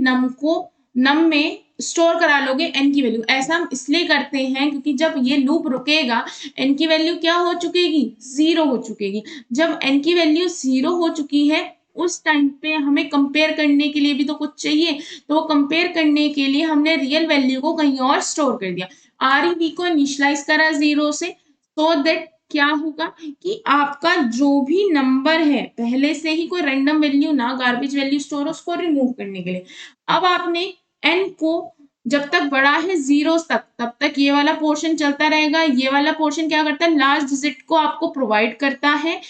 नम में स्टोर करा लोगे एन की वैल्यू। ऐसा हम इसलिए करते हैं क्योंकि जब ये लूप रुकेगा एन की वैल्यू क्या हो चुकेगी, जीरो हो चुकेगी। जब एन की वैल्यू जीरो हो चुकी है उस टाइम पे हमें कंपेयर करने के लिए भी तो कुछ चाहिए, तो वो कंपेयर करने के लिए हमने रियल वैल्यू को कहीं और स्टोर कर दिया। आर ई वी को इनिशियलाइज करा जीरो से, सो दैट क्या होगा कि आपका जो भी नंबर है पहले से ही कोई रैंडम वैल्यू ना गार्बेज वैल्यू स्टोर हो उसको रिमूव करने के लिए। अब आपने एन को जब तक बड़ा है जीरो तक तब तक ये वाला पोर्शन चलता रहेगा। ये वाला पोर्शन क्या करता है, लास्ट डिजिट को आपको प्रोवाइड करता है।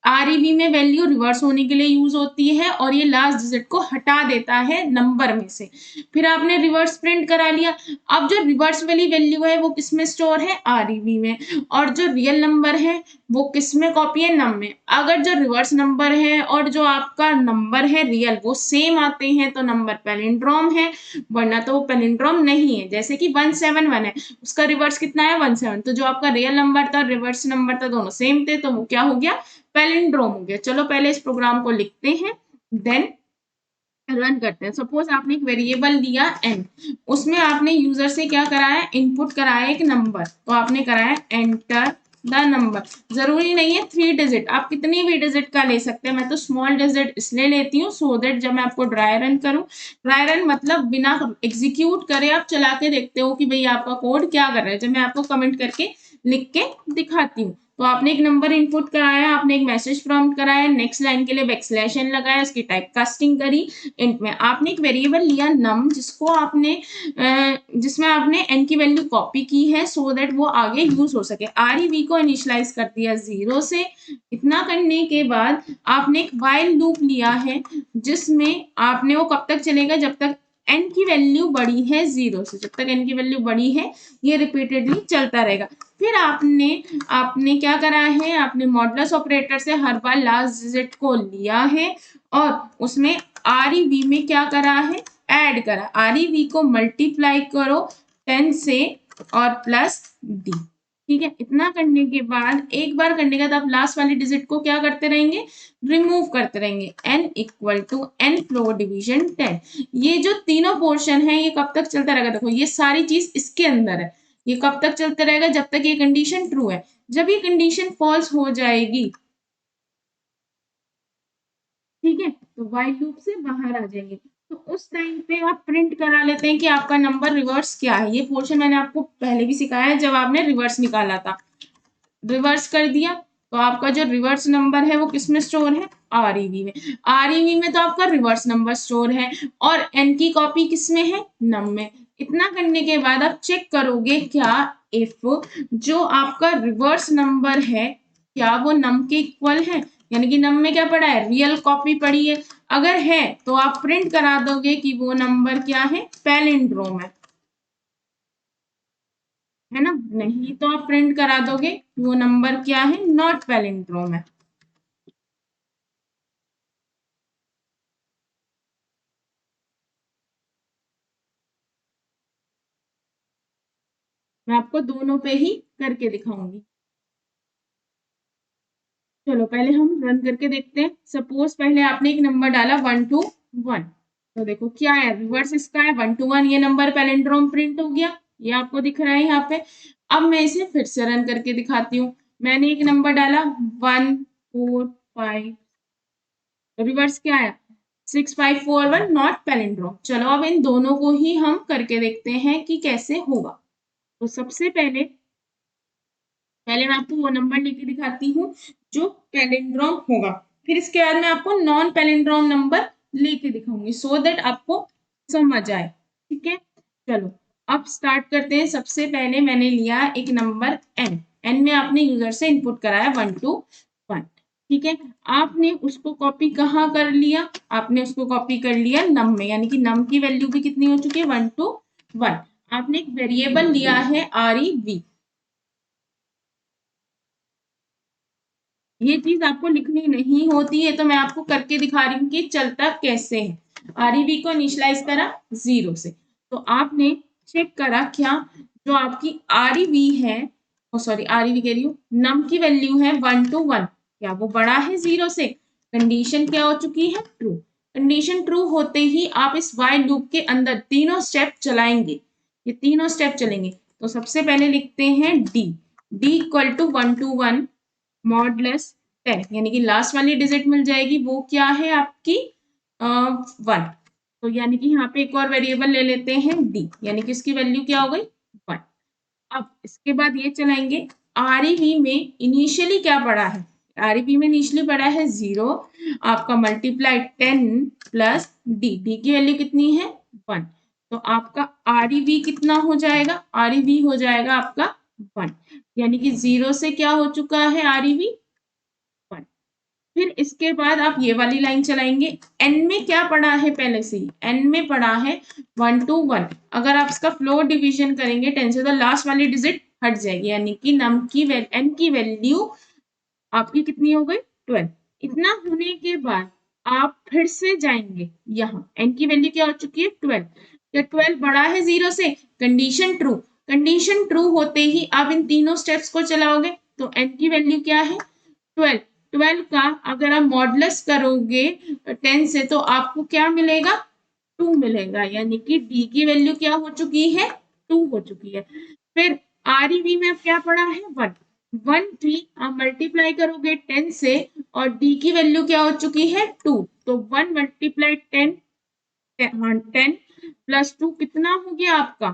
आरईवी में वैल्यू रिवर्स होने के लिए यूज होती है और ये लास्ट डिजिट को हटा देता है नंबर में से। फिर आपने रिवर्स प्रिंट करा लिया। अब जो रिवर्स वाली वैल्यू है वो किस में स्टोर है, आरईवी में, और जो रियल नंबर है वो किस में कॉपी है, नम में। अगर जो रिवर्स नंबर है और जो आपका नंबर है रियल वो सेम आते हैं तो नंबर पैलिंड्रोम है, वरना तो वो पैलिंड्रोम नहीं है। जैसे कि 171 है, उसका रिवर्स कितना है 17, तो जो आपका रियल नंबर था रिवर्स नंबर था दोनों सेम थे तो वो क्या हो गया, पैलिंड्रोम हो गया। चलो पहले इस प्रोग्राम को लिखते हैं देन रन करते हैं। सपोज आपने एक वेरिएबल लिया एन, उसमें आपने यूजर से क्या कराया, इनपुट कराया एक नंबर, तो आपने कराया एंटर द नंबर। जरूरी नहीं है 3 डिजिट, आप कितनी भी डिजिट का ले सकते हैं। मैं तो स्मॉल डिजिट इसलिए लेती हूँ सो दैट जब मैं आपको ड्राई रन करूँ, ड्राई रन मतलब बिना एग्जीक्यूट करे आप चला के देखते हो कि भाई आपका कोड क्या कर रहा है, जब मैं आपको कमेंट करके लिख के दिखाती हूँ। तो आपने एक नंबर इनपुट कराया, आपने एक मैसेज प्रॉम्प्ट कराया, नेक्स्ट लाइन के लिए बैकस्लैश एन लगाया, उसकी टाइप कास्टिंग करी। इंट में आपने एक वेरिएबल लिया नम, जिसको आपने जिसमें आपने एन की वैल्यू कॉपी की है सो दैट वो आगे यूज हो सके। आर ई वी को इनिशियलाइज कर दिया जीरो से। इतना करने के बाद आपने एक वाइल लूप लिया है जिसमें आपने वो कब तक चलेगा, जब तक एन की वैल्यू बड़ी है जीरो से, जब तक एन की वैल्यू बड़ी है ये रिपीटेडली चलता रहेगा। फिर आपने आपने क्या करा है, आपने मॉडुलस ऑपरेटर से हर बार लास्ट डिजिट को लिया है और उसमें आर ई वी में क्या करा है, ऐड करा। आर ई वी को मल्टीप्लाई करो 10 से और प्लस डी। ठीक है, इतना करने के बाद एक बार करने के बाद आप लास्ट वाली डिजिट को क्या करते रहेंगे, रिमूव करते रहेंगे। n equal to n floor division 10। ये जो तीनों पोर्शन है ये कब तक चलता रहेगा, देखो ये सारी चीज इसके अंदर है, ये कब तक चलते रहेगा, जब तक ये कंडीशन ट्रू है। जब ये कंडीशन फॉल्स हो जाएगी, ठीक है, तो वाइल लूप से बाहर आ जाएंगे। तो उस टाइम पे आप प्रिंट करा लेते हैं कि आपका नंबर रिवर्स क्या है। ये पोर्शन मैंने आपको पहले भी सिखाया है जब आपने रिवर्स निकाला था। रिवर्स कर दिया तो आपका जो रिवर्स नंबर है वो किस में स्टोर है, आरईवी में। आरईवी में तो आपका रिवर्स नंबर स्टोर है और एन की कॉपी किस में है, नम में। इतना करने के बाद आप चेक करोगे क्या, इफ जो आपका रिवर्स नंबर है क्या वो नम के इक्वल है, यानी कि नम में क्या पड़ा है, रियल कॉपी पड़ी है। अगर है तो आप प्रिंट करा दोगे कि वो नंबर क्या है, पैलिंड्रोम है ना। नहीं तो आप प्रिंट करा दोगे वो नंबर क्या है, नॉट पैलिंड्रोम है। मैं आपको दोनों पे ही करके दिखाऊंगी। चलो पहले हम रन करके देखते हैं। सपोज पहले आपने एक नंबर डाला 1 to 1, तो देखो क्या है, रिवर्स इसका है 1 to 1, ये नंबर पैलिंड्रोम प्रिंट हो गया, ये आपको दिख रहा है यहाँ पे। अब मैं इसे फिर से रन करके दिखाती हूँ। मैंने एक नंबर डाला 1 4 5, रिवर्स क्या है 6541, नॉट पैलिंड्रोम। चलो अब इन दोनों को ही हम करके देखते हैं कि कैसे होगा। तो सबसे पहले पहले मैं आपको वो नंबर लेके दिखाती हूँ जो पैलिंड्रोम होगा, फिर इसके बाद मैं आपको नॉन पैलिंड्रोम नंबर लेके दिखाऊंगी सो दैट आपको समझ आए। ठीक है, चलो अब स्टार्ट करते हैं। सबसे पहले मैंने लिया एक नंबर एन, एन में आपने यूजर से इनपुट कराया 1 to 1। ठीक है, आपने उसको कॉपी कहाँ कर लिया, आपने उसको कॉपी कर लिया नम में, यानी कि नम की वैल्यू भी कितनी हो चुकी है 1 to 1। आपने एक वेरिएबल लिया है आर ई वी, ये चीज आपको लिखनी नहीं होती है तो मैं आपको करके दिखा रही हूँ कि चलता कैसे है। आरईवी को इनिशियलाइज करा जीरो से, तो आपने चेक करा क्या, जो आपकी आरईवी है, ओ सॉरी आरईवी कह रही हूँ, नम की वैल्यू है 1 to 1, क्या वो बड़ा है जीरो से, कंडीशन क्या हो चुकी है ट्रू। कंडीशन ट्रू होते ही आप इस वाइल लूप के अंदर तीनों स्टेप चलाएंगे, ये तीनों स्टेप चलेंगे। तो सबसे पहले लिखते हैं डी इक्वल टू 1 मॉडलेस 10, यानी कि लास्ट वाली डिजिट मिल जाएगी, वो क्या है आपकी 1। तो यानी कि यहाँ पे एक और वेरिएबल ले लेते हैं डी, यानी कि इसकी वैल्यू क्या हो गई 1। अब इसके बाद ये चलाएंगे, आरईवी में इनिशियली क्या पड़ा है, आरईवी में इनिशियली पड़ा है 0, आपका मल्टीप्लाई 10 प्लस डी की वैल्यू कितनी है 1। तो आपका आरईवी कितना हो जाएगा, आरईवी हो जाएगा आपका 1, यानी कि 0 से क्या हो चुका है आरईवी 1। फिर इसके बाद आप ये वाली लाइन चलाएंगे, एन में क्या पड़ा है पहले से ही, एन में पड़ा है 1 to 1। अगर आप इसका फ्लोर डिवीजन करेंगे 10 से तो लास्ट वाली डिजिट हट जाएगी, यानी कि नम की एन की वैल्यू आपकी कितनी हो गई 12। इतना होने के बाद आप फिर से जाएंगे, यहाँ एन की वैल्यू क्या हो चुकी है 12, तो 12 बड़ा है 0 से, कंडीशन ट्रू, कंडीशन ट्रू होते ही आप इन तीनों स्टेप्स को चलाओगे। तो एन की वैल्यू क्या है 12, 12 का अगर आप मॉडुलस करोगे 10 से तो आपको क्या मिलेगा 2 मिलेगा, यानी कि डी की वैल्यू क्या हो चुकी है 2 हो चुकी है। फिर आरईवी में अब क्या पड़ा है 1, 1 3 आप मल्टीप्लाई करोगे 10 से और डी की वैल्यू क्या हो चुकी है 2, तो 1 मल्टीप्लाई 10, हाँ 10 प्लस 2 कितना हो गया आपका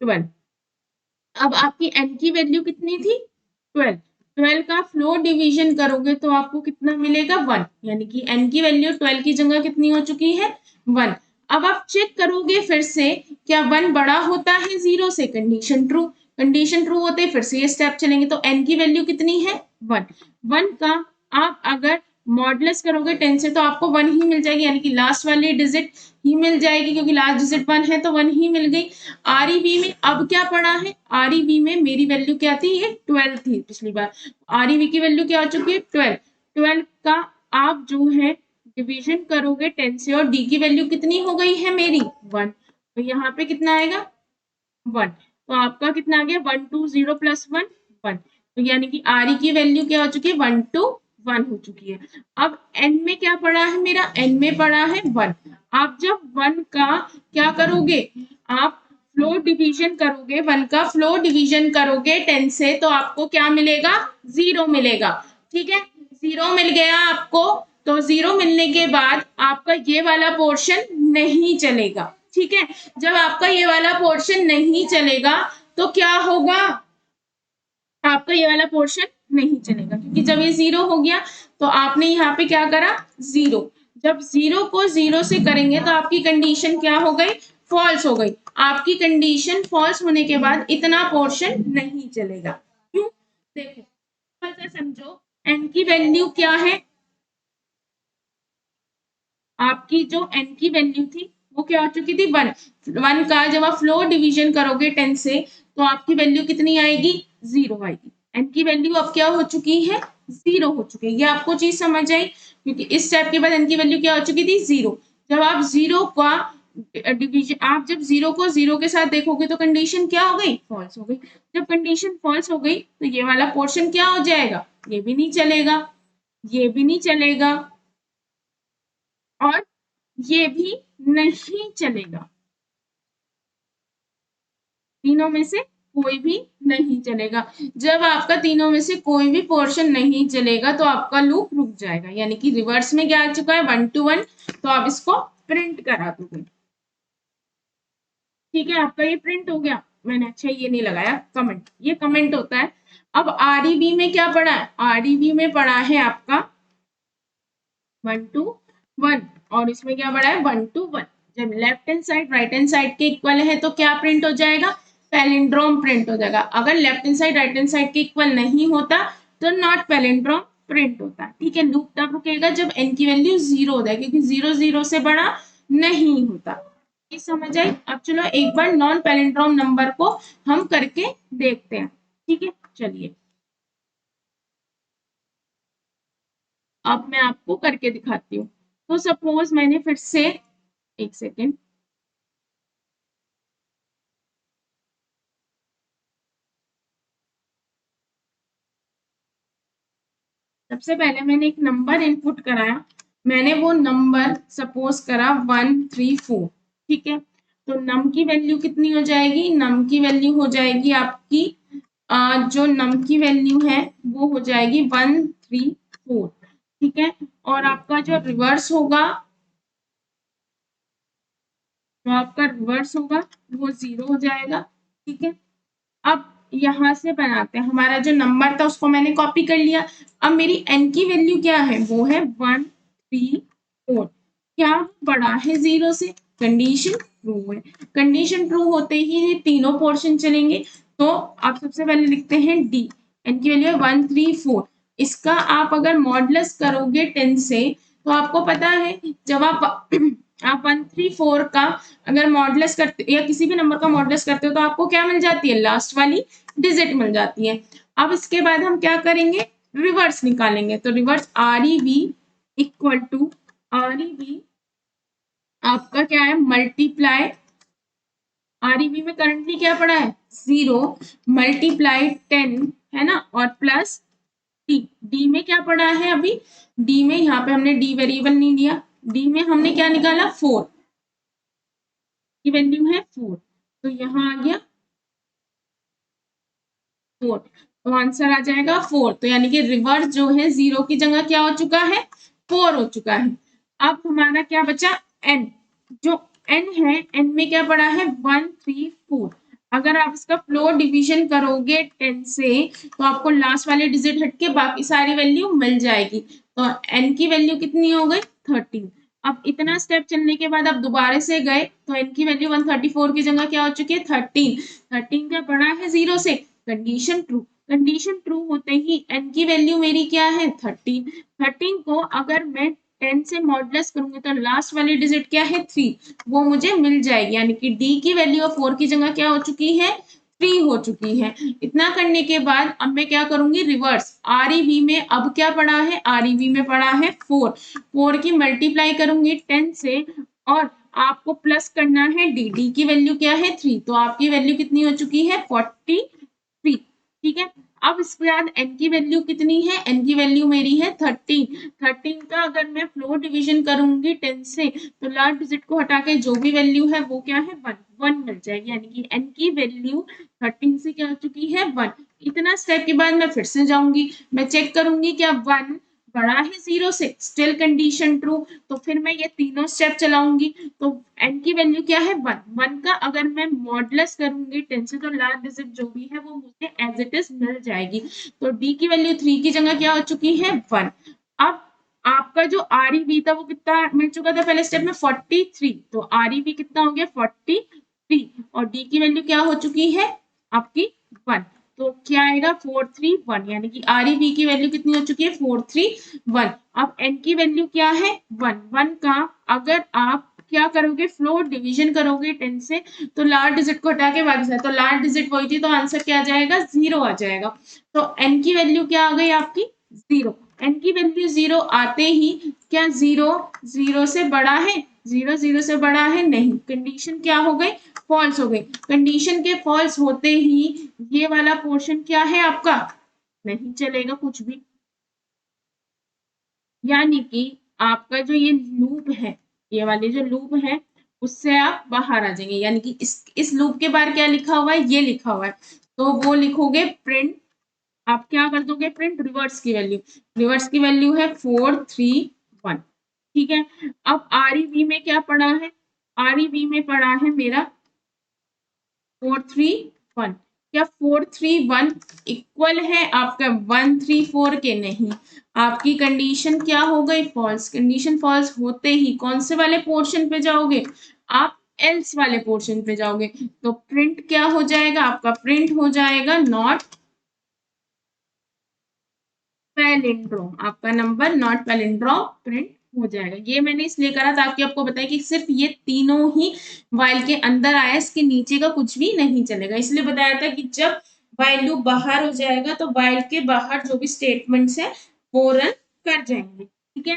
12। अब आपकी एन की वैल्यू कितनी थी 12, 12 का फ्लोर डिवीजन करोगे तो आपको कितना मिलेगा 1, यानी कि एन की वैल्यू 12 की जगह कितनी हो चुकी है 1। अब आप चेक करोगे फिर से, क्या 1 बड़ा होता है 0 से, कंडीशन ट्रू, कंडीशन ट्रू होते फिर से ये स्टेप चलेंगे। तो एन की वैल्यू कितनी है 1, 1 का आप अगर मॉडुलस करोगे 10 से तो आपको 1 ही मिल जाएगी, यानी कि लास्ट वाली डिजिट ही मिल जाएगी, क्योंकि लास्ट डिजिट 1 है तो 1 ही मिल गई। आरईवी में अब क्या पड़ा है, आरईवी में मेरी वैल्यू क्या थी, ये 12 थी पिछली बार, आरईवी की वैल्यू क्या हो चुकी है 12, 12 का आप जो है डिवीजन करोगे 10 से और डी की वैल्यू कितनी हो गई है मेरी 1, तो यहाँ पे कितना आएगा 1, तो आपका कितना आ गया 1 2 0 प्लस 1 1, तो यानी कि आर ई की वैल्यू क्या हो चुकी है 1 to 1 हो चुकी है। अब एन में क्या पड़ा है मेरा, एन में पड़ा है 1, आप जब 1 का क्या करोगे, आप फ्लोर डिवीजन करोगे, 1 का फ्लोर डिवीजन करोगे 10 से तो आपको क्या मिलेगा 0 मिलेगा, ठीक है 0 मिल गया आपको। तो 0 मिलने के बाद आपका ये वाला पोर्शन नहीं चलेगा, ठीक है। जब आपका ये वाला पोर्शन नहीं चलेगा तो क्या होगा, आपका ये वाला पोर्शन नहीं चलेगा, क्योंकि जब ये 0 हो गया तो आपने यहाँ पे क्या करा 0, जब 0 को 0 से करेंगे तो आपकी कंडीशन क्या हो गई फॉल्स हो गई। आपकी कंडीशन फॉल्स होने के बाद इतना पोर्शन नहीं चलेगा, क्यों, देखो थोड़ा सा समझो, एन की वैल्यू क्या है, आपकी जो एन की वैल्यू थी वो क्या हो चुकी थी 1, 1 का जब आप फ्लोर डिवीजन करोगे 10 से तो आपकी वैल्यू कितनी आएगी 0 आएगी, एन की वैल्यू अब क्या हो चुकी है 0 हो चुकी है। ये आपको चीज समझ आई, क्योंकि इस स्टेप के बाद एन की वैल्यू क्या हो चुकी थी 0। जब आप 0 का डिवीजन, आप जब 0 को 0 के साथ देखोगे तो कंडीशन क्या हो गई फॉल्स हो गई। जब कंडीशन फॉल्स हो गई तो ये वाला पोर्शन क्या हो जाएगा, ये भी नहीं चलेगा, ये भी नहीं चलेगा और ये भी नहीं चलेगा, तीनों में से कोई भी नहीं चलेगा। जब आपका तीनों में से कोई भी पोर्शन नहीं चलेगा तो आपका लूप रुक जाएगा, यानी कि रिवर्स में क्या आ चुका है 1 to 1, तो आप इसको प्रिंट करा दोगे, ठीक है आपका ये प्रिंट हो गया। मैंने अच्छा ये नहीं लगाया कमेंट, ये कमेंट होता है। अब आरईवी में क्या पड़ा है, आरईवी में पड़ा है आपका 1 to 1 और इसमें क्या पड़ा है 1 to 1। जब left hand side right hand side के इक्वल है तो क्या प्रिंट हो जाएगा, पैलिंड्रोम प्रिंट हो जाएगा। अगर left hand side right hand side के इक्वल नहीं होता तो नॉट पैलिंड्रोम प्रिंट होता है, ठीक है। लूप तब रुकेगा जब एन की वैल्यू 0 हो जाए, क्योंकि 0 0 से बड़ा नहीं होता। ये समझ आई। अब चलो एक बार नॉन पैलिंड्रोम नंबर को हम करके देखते हैं, ठीक है चलिए अब मैं आपको करके दिखाती हूँ। तो सपोज मैंने फिर से, एक सेकेंड, सबसे पहले मैंने एक नंबर इनपुट कराया, मैंने वो नंबर सपोज करा 134, ठीक है। तो नम की वैल्यू कितनी हो जाएगी, नम की वैल्यू हो जाएगी आपकी जो नम की वैल्यू है वो हो जाएगी 134, ठीक है। और आपका जो रिवर्स होगा, जो आपका रिवर्स होगा वो 0 हो जाएगा, ठीक है। अब यहाँ से बनाते हैं, हमारा जो नंबर था उसको मैंने कॉपी कर लिया। अब मेरी n की वैल्यू क्या है, वो है 134। क्या बड़ा है 0 से, कंडीशन ट्रू है। कंडीशन ट्रू होते ही ये तीनों पोर्शन चलेंगे। तो आप सबसे पहले लिखते हैं डी, n की वैल्यू है 134। इसका आप अगर मॉडुलस करोगे 10 से, तो आपको पता है जब आप आप 134 का अगर मॉडुलस करते या किसी भी नंबर का मॉडुलस करते हो तो आपको क्या मिल जाती है, लास्ट वाली डिजिट मिल जाती है। अब इसके बाद हम क्या करेंगे, रिवर्स निकालेंगे। तो reverse R E B equal to R E B आपका क्या है, मल्टीप्लाई आर ई बी में करंटली क्या पड़ा है 0, मल्टीप्लाई 10 है ना, और प्लस डी। डी में क्या पड़ा है अभी, डी में यहाँ पे हमने डी वेरिएबल नहीं लिया, डी में हमने क्या निकाला 4 की वैल्यू है 4, तो यहाँ आ गया 4, तो आंसर आ जाएगा 4। तो यानी कि रिवर्स जो है 0 की जगह क्या हो चुका है, 4 हो चुका है। अब हमारा क्या बचा, n। जो n है, n में क्या पड़ा है 134। अगर आप इसका फ्लोर डिवीजन करोगे 10 से, तो आपको लास्ट वाले डिजिट हट के बाकी सारी वैल्यू मिल जाएगी। तो n की वैल्यू कितनी हो गई 13। अब इतना स्टेप चलने के बाद आप दोबारा से गए तो n की वैल्यू 134 की जगह क्या हो चुकी है 13। 13 क्या बड़ा है 0 से, कंडीशन ट्रू। कंडीशन ट्रू होते ही n की वैल्यू मेरी क्या है 13। 13 को अगर मैं 10 से मॉडुलस करूंगी तो लास्ट वाली डिजिट क्या है 3, वो मुझे मिल जाएगी। यानी कि d की वैल्यू 4 की जगह क्या हो चुकी है 3 हो चुकी है। इतना करने के बाद अब मैं क्या करूंगी, रिवर्स आर ई बी में अब क्या पड़ा है, आर ई बी में पड़ा है 4। 4 की मल्टीप्लाई करूंगी 10 से, और आपको प्लस करना है डी। डी की वैल्यू क्या है 3, तो आपकी वैल्यू कितनी हो चुकी है 43, ठीक है। अब इसके बाद n की वैल्यू कितनी है, n की वैल्यू मेरी है 13। 13 का अगर मैं फ्लोर डिवीजन करूंगी 10 से, तो लास्ट डिजिट को हटा के जो भी वैल्यू है वो क्या है 1, 1 मिल जाएगी। यानी कि n की वैल्यू 13 से क्या हो चुकी है 1। इतना स्टेप के बाद मैं फिर से जाऊंगी, मैं चेक करूंगी क्या 1 बड़ा है 0 से, स्टिल कंडीशन ट्रू। तो फिर मैं ये तीनों स्टेप चलाऊंगी। तो n की वैल्यू क्या है 1, 1 का अगर मैं मॉडुलस करूंगी 10 से, तो लास्ट डिजिट जो भी है वो मुझे एज इट इज मिल जाएगी। तो d की वैल्यू 3 की जगह क्या हो चुकी है 1। अब आपका जो आर ई बी था वो कितना मिल चुका था पहले स्टेप में 43, तो आर ई बी कितना हो गया 43, और डी की वैल्यू क्या हो चुकी है आपकी 1। तो क्या आएगा 431, यानी कि आर ई बी की वैल्यू कितनी हो चुकी है 431। अब एन की वैल्यू क्या है 1। 1 का अगर आप क्या करोगे, फ्लोर डिवीजन करोगे 10 से, तो लास्ट डिजिट को हटा के बाकी सारे, तो लास्ट डिजिट वही थी, तो आंसर क्या आ जाएगा 0 आ जाएगा। तो n की वैल्यू क्या आ गई आपकी 0। n की वैल्यू 0 आते ही क्या 0 0 से बड़ा है, 0 0 से बड़ा है नहीं, कंडीशन क्या हो गई फॉल्स हो गई। कंडीशन के फॉल्स होते ही ये वाला पोर्शन क्या है आपका नहीं चलेगा कुछ भी। यानी कि आपका जो ये लूप है, ये वाले जो लूप है, उससे आप बाहर आ जाएंगे। यानी कि इस लूप के बाहर क्या लिखा हुआ है, ये लिखा हुआ है, तो वो लिखोगे प्रिंट। आप क्या कर दोगे प्रिंट रिवर्स की वैल्यू। रिवर्स की वैल्यू है 431, ठीक है। अब आर ई बी में क्या पड़ा है, आर ई बी में पड़ा है मेरा 431। क्या 431 इक्वल है आपका 134 के, नहीं। आपकी कंडीशन क्या हो गई फॉल्स। कंडीशन फॉल्स होते ही कौन से वाले पोर्शन पे जाओगे, आप एल्स वाले पोर्शन पे जाओगे। तो प्रिंट क्या हो जाएगा आपका, प्रिंट हो जाएगा नॉट पैलिंड्रोम। आपका नंबर नॉट पैलिंड्रोम प्रिंट हो जाएगा। ये मैंने इसलिए करा ताकि आपको बताया कि सिर्फ ये तीनों ही वाइल के अंदर आया, इसके नीचे का कुछ भी नहीं चलेगा। इसलिए बताया था कि जब वाइल लूप बाहर हो जाएगा तो वाइल के बाहर जो भी स्टेटमेंट्स है वो रन कर जाएंगे, ठीक है।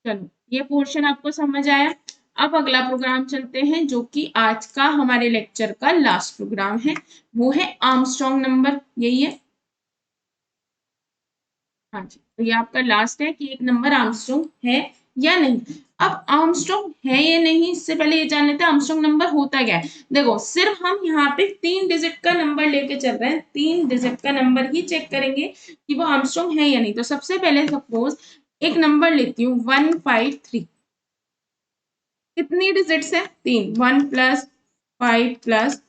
चलो ये पोर्शन आपको समझ आया। अब अगला प्रोग्राम चलते हैं जो कि आज का हमारे लेक्चर का लास्ट प्रोग्राम है, वो है आर्मस्ट्रॉन्ग नंबर, यही है। हाँ जी, तो ये आपका लास्ट है कि एक नंबर आर्मस्ट्रॉन्ग है या नहीं। अब आर्मस्ट्रांग है या नहीं, इससे पहले ये जान लेते हैं आर्मस्ट्रांग नंबर होता क्या है। देखो सिर्फ हम यहाँ पे 3 डिजिट का नंबर लेके चल रहे हैं, 3 डिजिट का नंबर ही चेक करेंगे कि वो आर्मस्ट्रांग है या नहीं। तो सबसे पहले सपोज एक नंबर लेती हूँ 153, कितनी डिजिट्स है, 3, 1 प्लस 5 प्लस,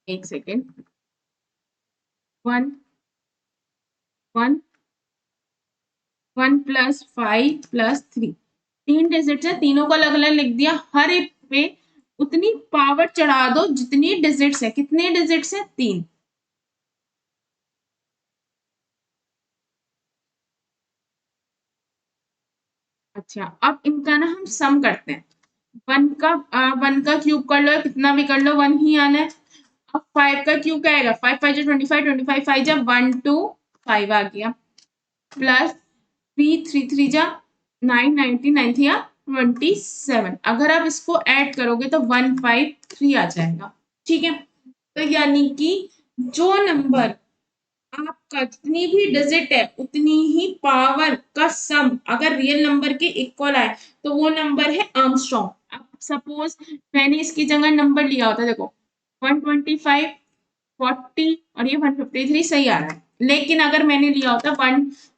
एक सेकेंड, 1 1 1 प्लस 5 प्लस 3, 3 डिजिट्स है, तीनों को अलग अलग लिख दिया। हर एक पे उतनी पावर चढ़ा दो जितनी डिजिट्स है। कितने डिजिट्स है, 3। अच्छा अब इनका ना हम सम करते हैं। 1 का क्यूब कर लो, कितना भी कर लो 1 ही आना है। अब 5 का क्यूब क्या आएगा, 5 5 25, 25 5 जा 1 2 5 आ गया, प्लस 3 3 3 जा 9 99 थी 27। अगर आप इसको ऐड करोगे तो 153 आ जाएगा। ठीक है, तो यानी कि जो नंबर आपका जितनी भी डिजिट है उतनी ही पावर का सम अगर रियल नंबर के इक्वल आए तो वो नंबर है आर्मस्ट्रॉन्ग। अब सपोज मैंने इसकी जगह नंबर लिया होता, देखो 125 40 और ये 153 सही आ रहा है। लेकिन अगर मैंने लिया होता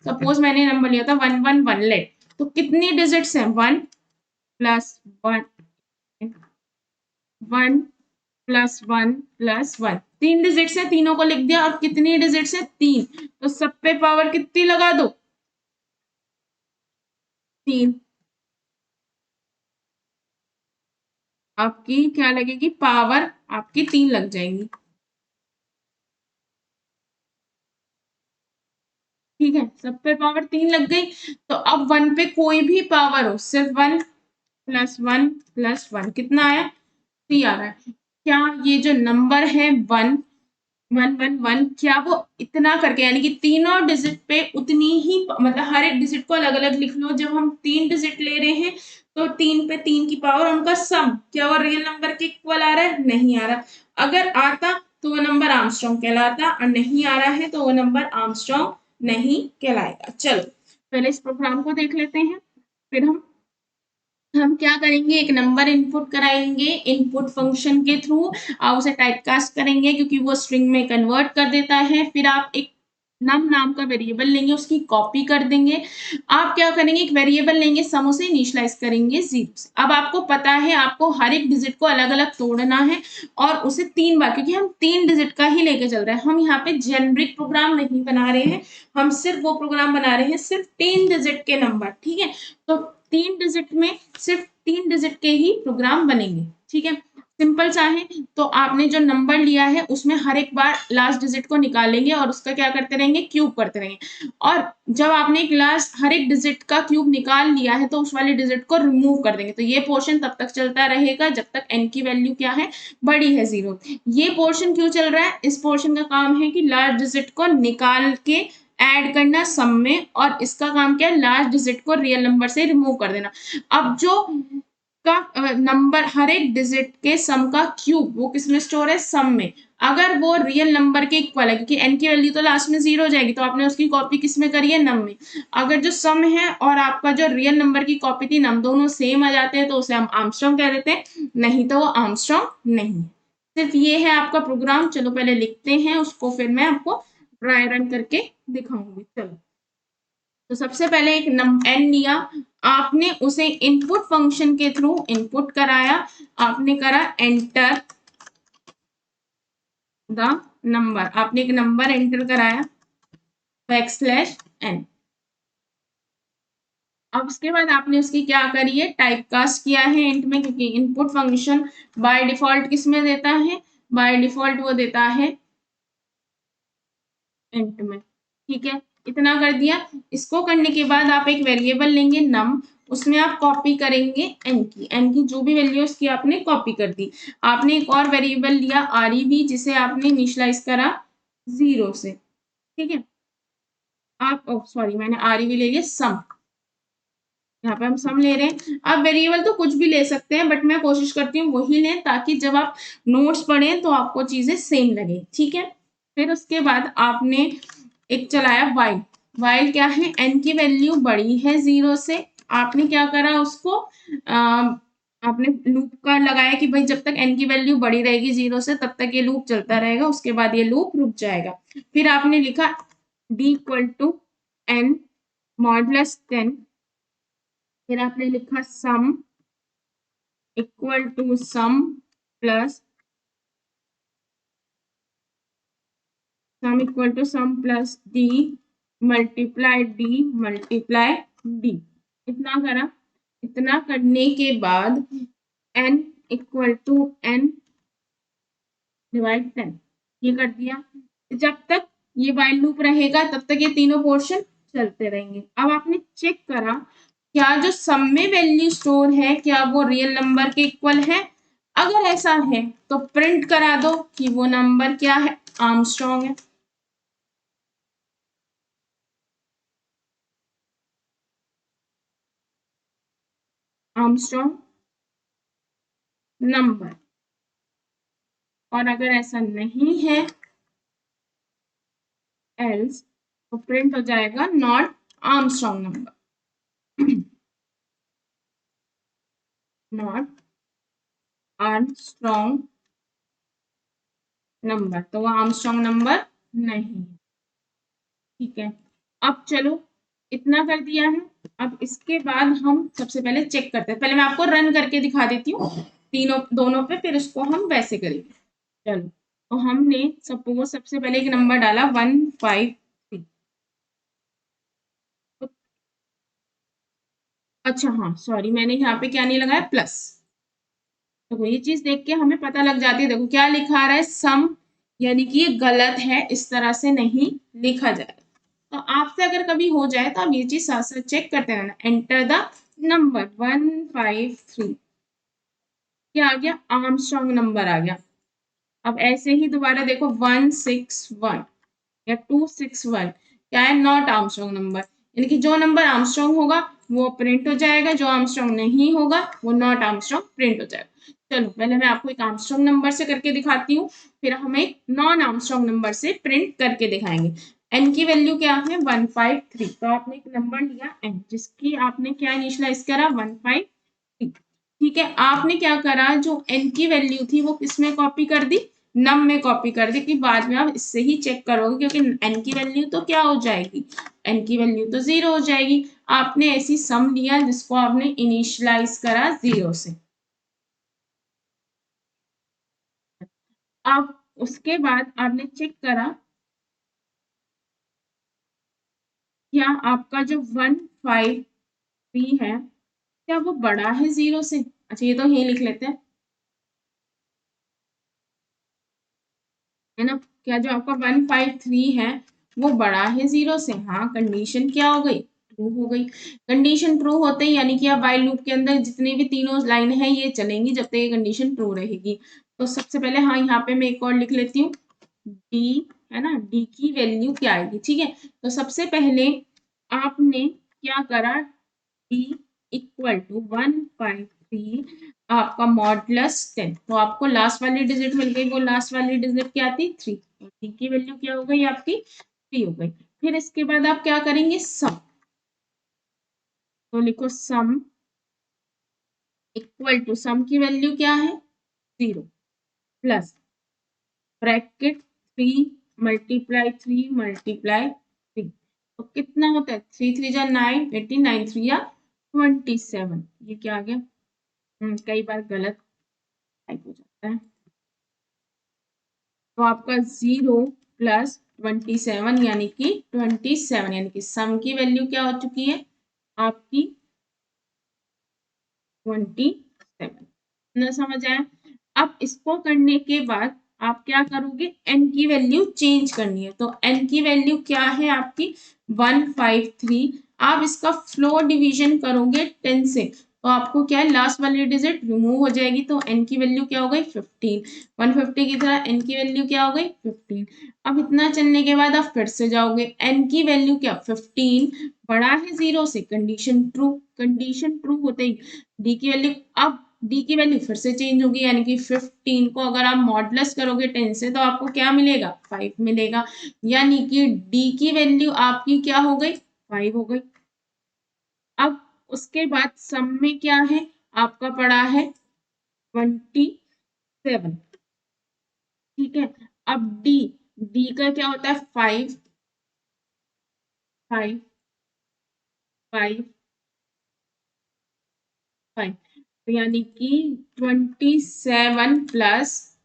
सपोज मैंने नंबर लिया था 111 लेट, तो कितनी डिजिट्स हैं, 1 प्लस 1 1 प्लस 1 प्लस 1, 3 डिजिट्स है, तीनों को लिख दिया। और कितनी डिजिट्स है, 3, तो सब पे पावर कितनी लगा दो, 3। आपकी क्या लगेगी, पावर आपकी 3 लग जाएंगी। ठीक है, सब पे पावर 3 लग गई। तो अब 1 पे कोई भी पावर हो, सिर्फ 1 प्लस 1 प्लस 1 कितना आया, 3 आ रहा है। क्या ये जो नंबर है 1 1 1 1, क्या वो इतना करके यानी कि तीनों डिजिट पे उतनी ही मतलब हर एक डिजिट को अलग अलग लिख लो। जब हम 3 डिजिट ले रहे हैं तो 3 पे 3 की पावर उनका सम, क्या वो रियल नंबर के इक्वल आ रहा है, नहीं आ रहा। अगर आता तो वो नंबर आर्मस्ट्रांग कहलाता, और नहीं आ रहा है तो वो नंबर आर्मस्ट्रांग नहीं कहलाएगा। चलो पहले इस प्रोग्राम को देख लेते हैं, फिर हम क्या करेंगे, एक नंबर इनपुट कराएंगे इनपुट फंक्शन के थ्रू। आप उसे टाइपकास्ट करेंगे क्योंकि वो स्ट्रिंग में कन्वर्ट कर देता है। फिर आप एक नम नाम का वेरिएबल लेंगे, उसकी कॉपी कर देंगे। आप क्या करेंगे, एक वेरिएबल लेंगे, सम उसे इनिशियलाइज करेंगे 0 से। अब आपको पता है आपको हर एक डिजिट को अलग अलग तोड़ना है और उसे 3 बार, क्योंकि हम 3 डिजिट का ही लेके चल रहे हैं। हम यहाँ पे जेनरिक प्रोग्राम नहीं बना रहे हैं, हम सिर्फ वो प्रोग्राम बना रहे हैं सिर्फ 3 डिजिट के नंबर। ठीक है, तो 3 डिजिट में सिर्फ 3 डिजिट के ही प्रोग्राम बनेंगे। ठीक है, सिंपल सा है। तो आपने जो नंबर लिया है उसमें हर एक बार लास्ट डिजिट को निकालेंगे और उसका क्या करते रहेंगे, क्यूब करते रहेंगे। और जब आपने एक लास्ट हर एक डिजिट का क्यूब निकाल लिया है तो उस वाले डिजिट को रिमूव कर देंगे। तो ये पोर्शन तब तक चलता रहेगा जब तक n की वैल्यू क्या है, बड़ी है 0। ये पोर्शन क्यों चल रहा है, इस पोर्शन का काम है कि लास्ट डिजिट को निकाल के ऐड करना सम में, और इसका काम क्या है, लास्ट डिजिट को रियल नंबर से रिमूव कर देना। अब जो का नंबर हर एक डिजिट के सम का क्यूब वो किस में स्टोर है, सम में। अगर वो रियल नंबर के इक्वल है, क्योंकि n की वैल्यू तो लास्ट में 0 हो जाएगी, तो आपने उसकी कॉपी किस में करी है, नम में। अगर जो सम है और आपका जो रियल नंबर की कॉपी थी नम, दोनों सेम आ जाते हैं तो उसे हम आर्मस्ट्रांग कह देते हैं, नहीं तो वो आर्मस्ट्रांग नहीं है। सिर्फ ये है आपका प्रोग्राम। चलो पहले लिखते हैं उसको, फिर मैं आपको ट्राई रन करके दिखाऊंगी। चलो, तो सबसे पहले एक n लिया, आपने उसे इनपुट फंक्शन के थ्रू इनपुट कराया, आपने करा एंटर द नंबर, आपने एक नंबर एंटर कराया \n। अब उसके बाद आपने उसकी क्या करी है, टाइपकास्ट किया है इंट में, क्योंकि इनपुट फंक्शन बाय डिफॉल्ट किस में देता है, बाय डिफॉल्ट वो देता है इंट में। ठीक है, इतना कर दिया। इसको करने के बाद आप एक वेरिएबल लेंगे नम, उसमें आप कॉपी करेंगे एन की जो भी वैल्यू उसकी आपने कॉपी कर दी। आपने एक और वेरिएबल लिया आरईवी, जिसे आपने इनिशियलाइज करा 0 से। ठीक है, आप सॉरी मैंने आरईवी ले लिया सम, यहाँ पे हम सम ले रहे हैं। आप वेरिएबल तो कुछ भी ले सकते हैं, बट मैं कोशिश करती हूँ वही लें ताकि जब आप नोट्स पढ़ें तो आपको चीजें सेम लगे। ठीक है, फिर उसके बाद आपने एक चलाया वाइल, वाइल क्या है, n की वैल्यू बड़ी है 0 से, आपने क्या करा उसको आपने लूप का लगाया कि भाई जब तक n की वैल्यू बड़ी रहेगी 0 से तब तक ये लूप चलता रहेगा, उसके बाद ये लूप रुक जाएगा। फिर आपने लिखा d equal to n modulus 10, फिर आपने लिखा sum equal to sum plus d multiply d। इतना करा, इतना करने के बाद n equal to n divide 10, ये कर दिया। जब तक ये वाइल लूप रहेगा तब तक ये तीनों पोर्शन चलते रहेंगे। अब आपने चेक करा क्या जो सम में वैल्यू स्टोर है क्या वो रियल नंबर के इक्वल है, अगर ऐसा है तो प्रिंट करा दो कि वो नंबर क्या है, आर्मस्ट्रॉन्ग है। Armstrong number. और अगर ऐसा नहीं है एल्स तो प्रिंट हो जाएगा not Armstrong number. Not Armstrong number, तो वो आर्मस्ट्रॉन्ग नंबर नहीं है। ठीक है, अब चलो इतना कर दिया है। अब इसके बाद हम सबसे पहले चेक करते हैं, पहले मैं आपको रन करके दिखा देती हूँ तीनों दोनों पे, फिर उसको हम वैसे करेंगे। चलो, तो हमने सपोज सबसे पहले एक नंबर डाला 153। अच्छा हाँ सॉरी, मैंने यहाँ पे क्या नहीं लगाया, प्लस। तो ये चीज देख के हमें पता लग जाती है, देखो क्या लिखा आ रहा है, सम, यानी कि ये गलत है, इस तरह से नहीं लिखा जाएगा। तो आपसे अगर कभी हो जाए तो आप ये चीज साथ साथ चेक करते रहना। एंटर द नंबर 153, क्या आ गया, आर्मस्ट्रॉन्ग नंबर आ गया। अब ऐसे ही दोबारा देखो 161 या 261, क्या है, नॉट आर्मस्ट्रॉन्ग नंबर, यानी कि जो नंबर आर्मस्ट्रॉन्ग होगा वो प्रिंट हो जाएगा, जो आर्मस्ट्रॉन्ग नहीं होगा वो नॉट आर्मस्ट्रॉन्ग प्रिंट हो जाएगा। चलो पहले मैं आपको एक आर्मस्ट्रॉन्ग नंबर से करके दिखाती हूँ, फिर हम एक नॉन आर्मस्ट्रॉन्ग नंबर से प्रिंट करके दिखाएंगे। एन की वैल्यू क्या है, 153। तो आपने एक नंबर लिया एन, जिसकी आपने क्या इनिशियलाइज करा, 153। ठीक है, आपने क्या करा, जो एन की वैल्यू थी वो किसमें कॉपी कर दी, नम में कॉपी कर दी, कि बाद में आप इससे ही चेक करोगे, क्योंकि एन की वैल्यू तो क्या हो जाएगी, एन की वैल्यू तो 0 हो जाएगी। आपने ऐसी सम लिया जिसको आपने इनिशियलाइज करा 0 से। अब उसके बाद आपने चेक करा क्या आपका जो 153 है क्या वो बड़ा है 0 से। अच्छा, ये तो यही लिख लेते हैं, है ना, क्या जो आपका 153 है वो बड़ा है 0 से। हाँ, कंडीशन क्या हो गई, ट्रू हो गई। कंडीशन ट्रू होते ही यानी कि आप वाइल लूप के अंदर जितनी भी तीनों लाइन है ये चलेंगी जब तक ये कंडीशन ट्रू रहेगी। तो सबसे पहले हाँ यहाँ पे मैं एक और लिख लेती हूँ, डी, है ना, डी की वैल्यू क्या आएगी। ठीक है, तो सबसे पहले आपने क्या करा, डी इक्वल टू 153 आपका मॉडुलस 10, तो आपको लास्ट वाली डिजिट मिल गई, वो लास्ट वाली डिजिट क्या थी, 3। डी की वैल्यू क्या हो गई आपकी, 3 हो गई। फिर इसके बाद आप क्या करेंगे, सम, तो लिखो सम इक्वल टू, सम की वैल्यू क्या है, 0 प्लस ब्रैकेट 3 मल्टीप्लाई 3 मल्टीप्लाई 3, तो कितना होता है, 3 3 जा 9, 89 3 या 27, ये क्या आ गया, कई बार गलत टाइप हो जाता है। तो आपका 0 प्लस 27 यानी कि 27, यानी कि सम की वैल्यू क्या हो चुकी है आपकी 27। न समझ आया। अब इसको करने के बाद आप क्या करोगे, n की वैल्यू चेंज करनी है, तो n की वैल्यू क्या है आपकी 153। आप इसका फ्लोर डिवीजन करोगे 10 से, तो आपको क्या है, लास्ट वाली डिजिट रिमूव हो जाएगी, तो n की वैल्यू क्या हो गई 15। 150 की तरह n की वैल्यू क्या हो गई 15। अब इतना चलने के बाद आप फिर से जाओगे, n की वैल्यू क्या 15 बड़ा है 0 से, कंडीशन ट्रू, कंडीशन ट्रू होते ही डी की वैल्यू, अब डी की वैल्यू फिर से चेंज होगी, यानी कि 15 को अगर आप मॉडुलस करोगे 10 से तो आपको क्या मिलेगा, 5 मिलेगा, यानी कि डी की वैल्यू आपकी क्या हो गई, 5 हो गई। अब उसके बाद सम में क्या है, आपका पड़ा है 27, ठीक है। अब डी, डी का क्या होता है, 5 5 5 5, तो यानी कि 27 प्लस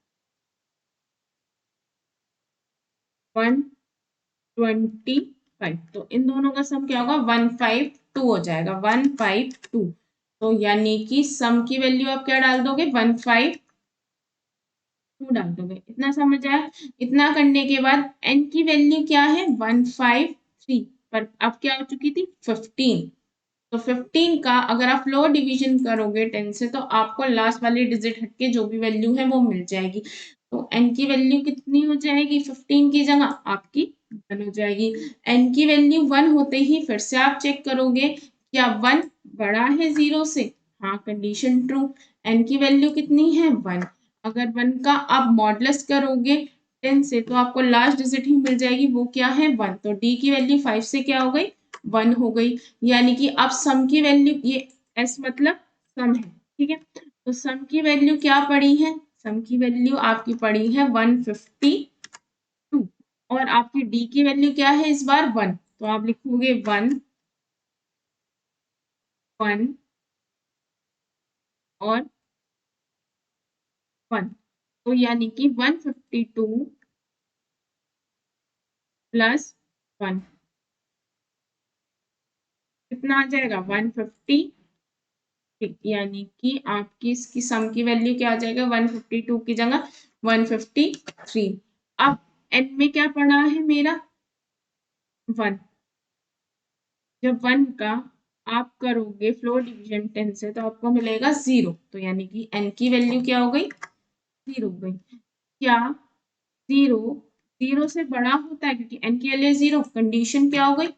125, तो इन दोनों का सम क्या होगा, 152 हो जाएगा, 152। तो यानी कि सम की वैल्यू आप क्या डाल दोगे, 152 डाल दोगे। इतना समझ आया। इतना करने के बाद एन की वैल्यू क्या है, 153, पर अब क्या हो चुकी थी, 15। तो 15 का अगर आप फ्लोर डिवीजन करोगे 10 से तो आपको लास्ट वाली डिजिट हटके जो भी वैल्यू है वो मिल जाएगी। तो एन की वैल्यू कितनी हो जाएगी, 15 की जगह आपकी 1 हो जाएगी। एन की वैल्यू 1 होते ही फिर से आप चेक करोगे क्या 1 बड़ा है 0 से, हाँ कंडीशन ट्रू। एन की वैल्यू कितनी है, 1। अगर 1 का आप मॉडुलस करोगे 10 से तो आपको लास्ट डिजिट ही मिल जाएगी, वो क्या है, 1। तो डी की वैल्यू 5 से क्या हो गई, 1 हो गई। यानी कि अब सम की वैल्यू, ये एस मतलब सम है, ठीक है। तो सम की वैल्यू क्या पड़ी है, सम की वैल्यू आपकी पड़ी है 152, और आपकी डी की वैल्यू क्या है इस बार, 1। तो आप लिखोगे 1 1 और 1, तो यानी कि 152 प्लस 1 कितना आ जाएगा, 150, ठीक। यानी कि आपकी इसकी सम की वैल्यू क्या आ जाएगा, 152 की जगह 153। अब एन में क्या पड़ा है मेरा, 1। जब 1 का आप करोगे फ्लोर डिवीजन 10 से तो आपको मिलेगा 0, तो यानी कि एन की वैल्यू क्या हो गई, 0 हो गई। क्या 0 0 से बड़ा होता है, क्योंकि एन की वैल्यू 0, कंडीशन क्या हो गई,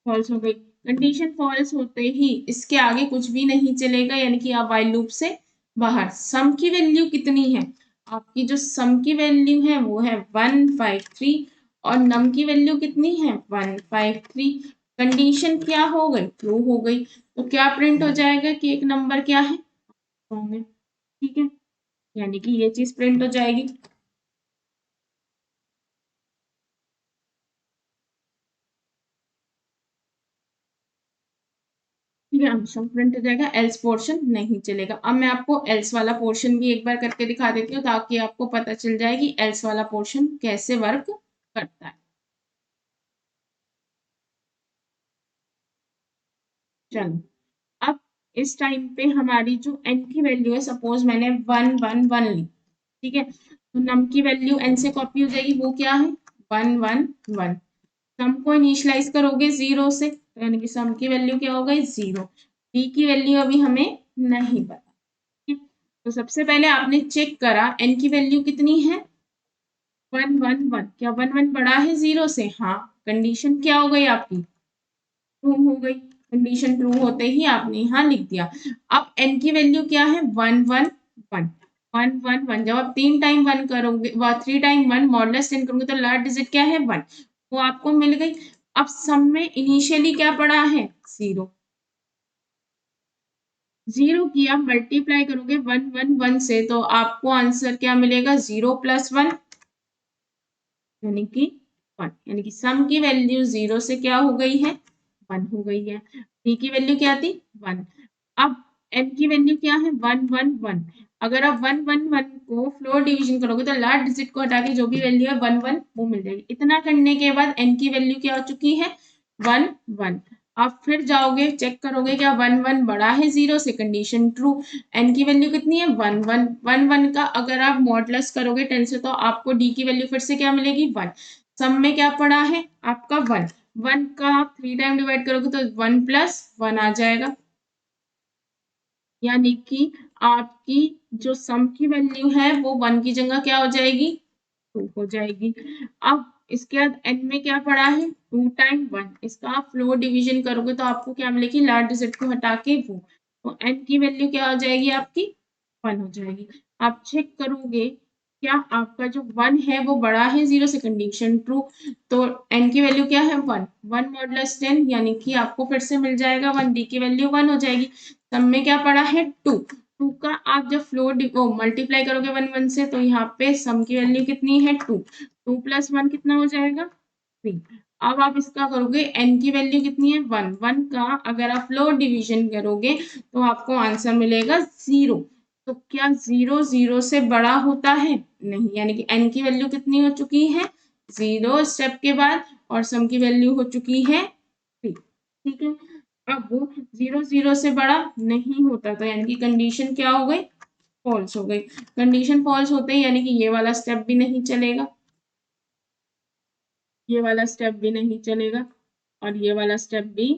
फॉल्स हो गई। कंडीशन फॉल्स होते ही इसके आगे कुछ भी नहीं चलेगा, यानी कि आप व्हाइल लूप से बाहर। सम की वैल्यू कितनी है, आपकी जो सम की वैल्यू है वो है 153, और नम की वैल्यू कितनी है, 153। कंडीशन क्या हो गई, ट्रू हो गई। तो क्या प्रिंट हो जाएगा कि एक नंबर क्या है, रॉन्ग है, ठीक है। यानी कि ये चीज प्रिंट हो जाएगी। ठीक है, आंसर प्रिंट हो जाएगा, एल्स पोर्शन नहीं चलेगा। अब मैं आपको एल्स वाला पोर्शन भी एक बार करके दिखा देती हूँ ताकि आपको पता चल जाए कि एल्स वाला पोर्शन कैसे वर्क करता है। चलो, अब इस टाइम पे हमारी जो एन की वैल्यू है, सपोज मैंने 111 ली, ठीक है। तो नम की वैल्यू एन से कॉपी हो जाएगी, वो क्या है, 111। सम को इनिशियलाइज करोगे 0 से, तो यानी कि सम की वैल्यू क्या हो गई, 0। डी की वैल्यू अभी हमें नहीं पता, ठीक है। तो सबसे पहले आपने चेक करा एन की वैल्यू कितनी है, 111। क्या 1 बड़ा है 0 से, हाँ। कंडीशन क्या हो गई आपकी, ट्रू हो गई। कंडीशन ट्रू होते ही आपने यहाँ लिख दिया। अब एन की वैल्यू क्या है, 111 111। जब आप 3 टाइम 1 करोगे, 3 टाइम 1 मॉडुलस 10 करोगे तो लास्ट डिजिट क्या है, 1, वो आपको मिल गई। अब सम में इनिशियली क्या पड़ा है, 0। 0 की आप मल्टीप्लाई करोगे 111 से तो आपको आंसर क्या मिलेगा, 0 प्लस 1 यानी कि 1। यानी कि सम की वैल्यू 0 से क्या हो गई है, 1 हो गई है। डी की वैल्यू क्या थी, 1। अब एन की वैल्यू क्या है, 111। अगर आप 111 को फ्लोर डिवीजन करोगे तो लास्ट डिजिट को हटा के जो भी वैल्यू है 11 वो मिल जाएगी। इतना करने के बाद एन की वैल्यू क्या हो चुकी है, 11। आप फिर जाओगे चेक करोगे क्या 11 बड़ा है 0 से, कंडीशन ट्रू। एन की वैल्यू कितनी है, 11 का अगर आप मॉडुलस करोगे 10 से तो आपको डी की वैल्यू फिर से क्या मिलेगी, 1। सम में क्या पड़ा है आपका 1, 1 का आप 3 टाइम डिवाइड करोगे तो 1 प्लस 1 आ जाएगा। यानी कि आपकी जो सम की वैल्यू है वो 1 की जगह क्या हो जाएगी, 2 हो जाएगी। अब इसके बाद एन में क्या पड़ा है, 2 टाइम 1। इसका आप फ्लोर डिवीजन करोगे तो आपको क्या मिलेगी, लास्ट डिजिट को हटा के वो। तो n की वैल्यू क्या हो जाएगी आपकी 1 हो जाएगी। आप चेक करोगे क्या आपका जो 1 है वो बड़ा है 0 से, कंडीशन ट्रू। तो n की वैल्यू क्या है 1, 1 मॉडुलस 10 यानी कि आपको फिर से मिल जाएगा 1, d की वैल्यू 1 हो जाएगी। सब में क्या पड़ा है 2, 2 का आप जब फ्लोर मल्टीप्लाई करोगे 1 1 से तो यहाँ पे सम की वैल्यू कितनी है 2, 2 प्लस 1 कितना हो जाएगा 3। अब आप इसका करोगे n की वैल्यू कितनी है 1, 1 का अगर आप फ्लोर डिवीजन करोगे तो आपको आंसर मिलेगा 0। तो क्या 0 0 से बड़ा होता है? नहीं, यानी कि n की वैल्यू कितनी हो चुकी है 0 स्टेप के बाद, और सम की वैल्यू हो चुकी है 3। ठीक है, अब 0 0 से बड़ा नहीं होता था, यानी कि कंडीशन क्या हो गई फॉल्स हो गई। कंडीशन फॉल्स होते ही यानी कि ये वाला स्टेप भी नहीं चलेगा, ये वाला स्टेप भी नहीं चलेगा, और ये वाला स्टेप भी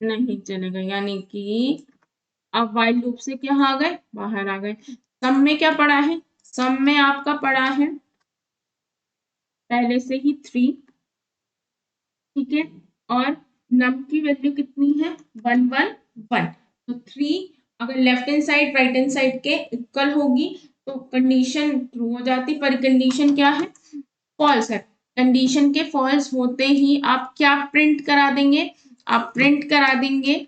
नहीं चलेगा, यानी कि अब व्हाइल लूप से क्या आ गए बाहर आ गए। सम में क्या पड़ा है, सम में आपका पड़ा है पहले से ही 3। ठीक है, और नम की वैल्यू कितनी है 1 1 1। तो 3 अगर left hand side right hand side के इक्वल होगी तो कंडीशन ट्रू हो जाती, पर कंडीशन क्या है फॉल्स है। कंडीशन के फॉल्स होते ही आप क्या प्रिंट करा देंगे, आप प्रिंट करा देंगे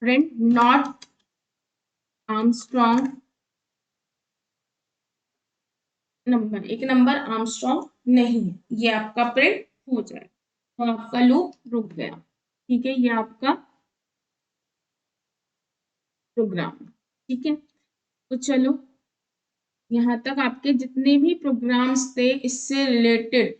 प्रिंट नॉट आर्मस्ट्रॉन्ग नंबर, एक नंबर आर्मस्ट्रॉन्ग नहीं है, ये आपका प्रिंट हो जाए तो आपका लूप रुक गया। ठीक है, ये आपका प्रोग्राम। ठीक है, तो चलो यहाँ तक आपके जितने भी प्रोग्राम्स थे इससे रिलेटेड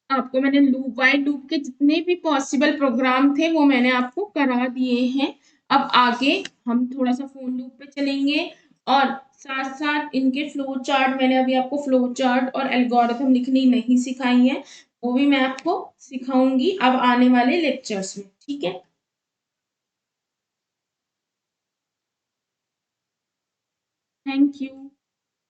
आपको मैंने लूप वाइल लूप के जितने भी पॉसिबल प्रोग्राम थे वो मैंने आपको करा दिए हैं। अब आगे हम थोड़ा सा फोन लूप पे चलेंगे, और साथ साथ इनके फ्लो चार्ट, मैंने अभी आपको फ्लो चार्ट और एल्गोरिथम लिखनी नहीं सिखाई है, वो भी मैं आपको सिखाऊंगी अब आने वाले लेक्चर्स में। ठीक है, थैंक यू।